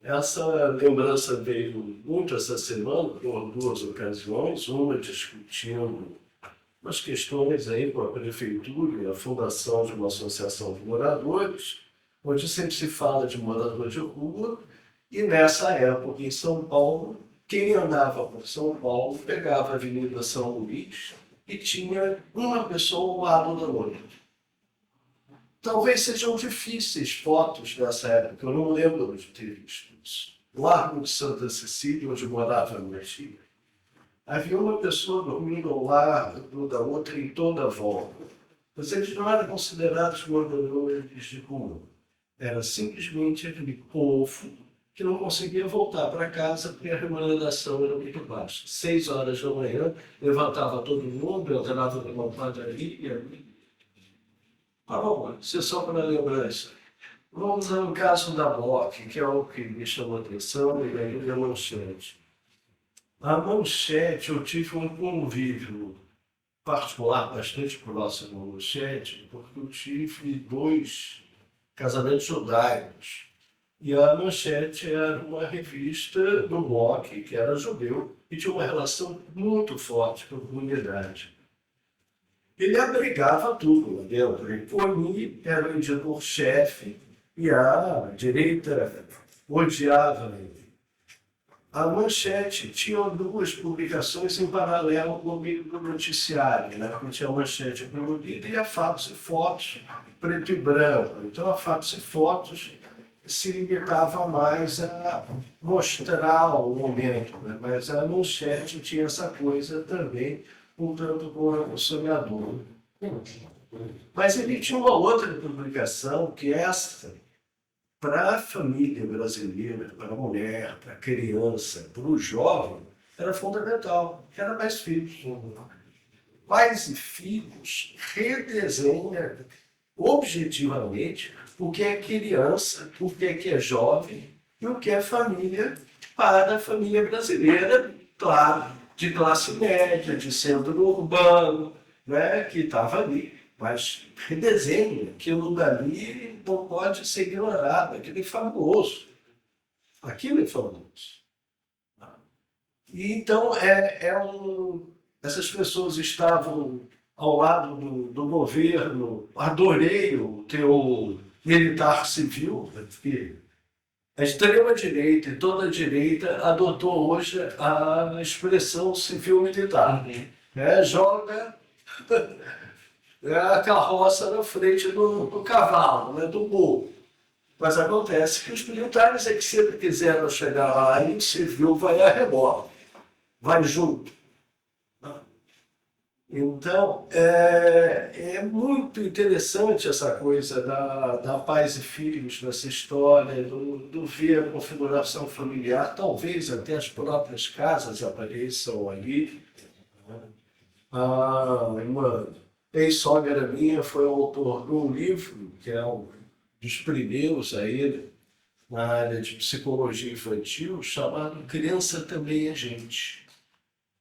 Essa lembrança veio muito essa semana, por duas ocasiões, uma discutindo umas questões aí com a prefeitura e a fundação de uma associação de moradores, onde sempre se fala de morador de rua, e nessa época em São Paulo, quem andava por São Paulo pegava a Avenida São Luís e tinha uma pessoa ao lado da outra. Talvez sejam difíceis fotos dessa época, eu não lembro de ter visto isso. Largo de Santa Cecília, onde morava a minha tia, havia uma pessoa dormindo ao lado da outra em toda a volta. Mas eles não eram considerados moradores de rua. Era simplesmente aquele povo que não conseguia voltar para casa porque a remuneração era muito baixa. 6 horas da manhã, levantava todo mundo, entrava numa padaria. Ah, bom, isso é só para lembrança. Vamos ao caso da Bloch, que é o que me chamou a atenção, e aí a manchete. A manchete, eu tive um convívio particular bastante próximo à manchete, porque eu tive 2 casamentos judaicos. E a manchete era uma revista do Bloch, que era judeu, e tinha uma relação muito forte com a comunidade. Ele abrigava tudo lá dentro. Ele, por mim, era o editor-chefe e a direita odiava ele. A manchete tinha 2 publicações em paralelo com o meio do noticiário, né? Tinha a manchete promovida e a Fatos e Fotos, preto e branco. Então, a Fatos e Fotos se limitava mais a mostrar o momento, né? Mas a manchete tinha essa coisa também, um tanto com sonhador. Mas ele tinha uma outra publicação, que essa, para a família brasileira, para a mulher, para a criança, para o jovem, era fundamental, que era mais filhos. Pais e filhos redesenha objetivamente o que é criança, o que é jovem e o que é família para a família brasileira, claro, de classe média, de centro urbano, né, que estava ali. Mas redesenha, aquilo dali não pode ser ignorado, aquilo é fabuloso. Aquilo é fabuloso. E então, essas pessoas estavam ao lado do governo. Adorei o teu militar civil, porque a extrema-direita e toda a direita adotou hoje a expressão civil-militar. Joga a carroça na frente do cavalo, né, do burro. Mas acontece que os militares é que sempre quiseram chegar lá e o civil vai a reboque, vai junto. Então, é muito interessante essa coisa da pais e filhos, nessa história, do ver a configuração familiar, talvez até as próprias casas apareçam ali. Uma ex-sogra minha foi autor de um livro, que é um dos primeiros a ele, na área de psicologia infantil, chamado Criança Também é Gente.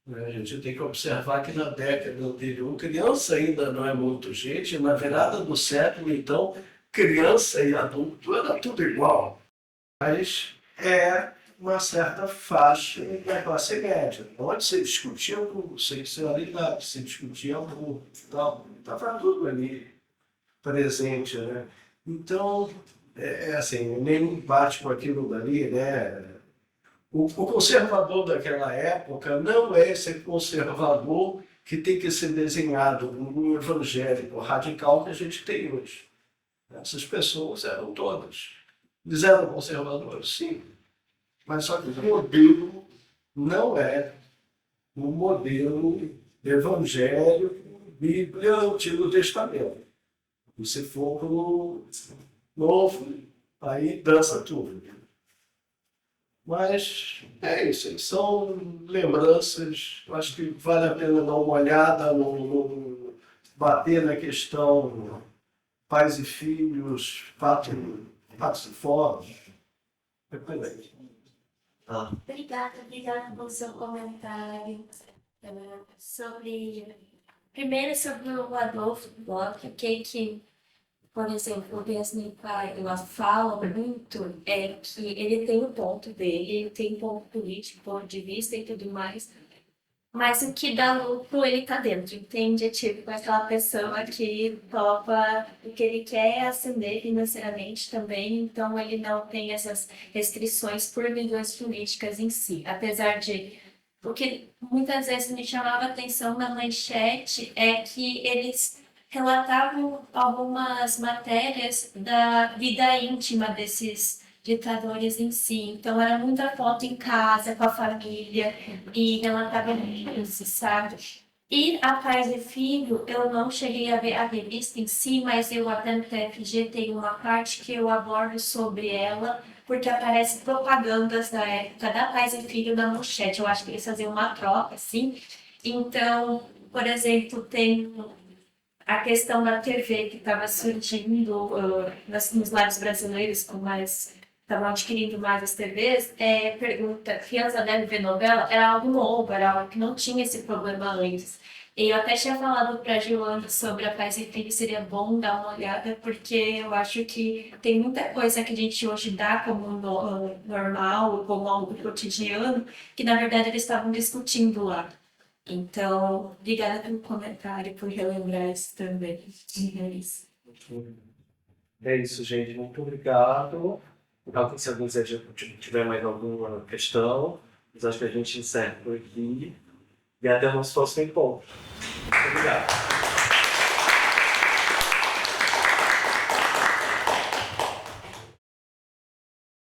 A gente tem que observar que na década anterior, criança ainda não é muito gente, na virada do século, então, criança e adulto era tudo igual. Mas é uma certa faixa da classe média, onde se discutia sexualidade, se discutia amor, tal, estava tudo ali presente, né? Então, assim, nem bate com aquilo dali, né? O conservador daquela época não é esse conservador que tem que ser desenhado no evangélico radical que a gente tem hoje. Essas pessoas eram todas. Eles eram conservadores, sim. Mas só que o modelo não é o modelo evangélico, Bíblia, Antigo Testamento. Se for pro Novo, aí dança tudo. Mas é isso, são lembranças, acho que vale a pena dar uma olhada, bater na questão pais e filhos, fatos e formas. Obrigada pelo seu comentário. Primeiro sobre o Adolfo Bloch, que por exemplo, o Besney ela fala muito que ele tem o ponto dele, ele tem ponto político, ponto de vista e tudo mais, mas o que dá lucro ele tá dentro, entende? Tipo, aquela pessoa que topa o que ele quer ascender financeiramente também, então ele não tem essas restrições por visões políticas em si, apesar de o que muitas vezes me chamava a atenção na manchete é que eles relatavam algumas matérias da vida íntima desses ditadores em si. Então, era muita foto em casa, com a família, e relatavam isso, sabe? E a Pais e Filho, eu não cheguei a ver a revista em si, mas eu até no TFG tem uma parte que eu abordo sobre ela, porque aparece propagandas da época da Pais e Filho na manchete. Eu acho que eles faziam uma troca, assim. Então, por exemplo, tem a questão da TV que estava surgindo nos lares brasileiros, estavam adquirindo mais as TVs, pergunta, criança deve ver novela? Era algo novo, era algo que não tinha esse problema antes. E eu até tinha falado para a Joana sobre a Pais e Filhos, seria bom dar uma olhada, porque eu acho que tem muita coisa que a gente hoje dá como normal, como algo cotidiano, que na verdade eles estavam discutindo lá. Então, obrigada pelo comentário, por relembrar isso também. É isso, gente. Muito obrigado. Então, se alguém tiver mais alguma questão, mas acho que a gente encerra por aqui. E até o nosso próximo encontro. Muito obrigado.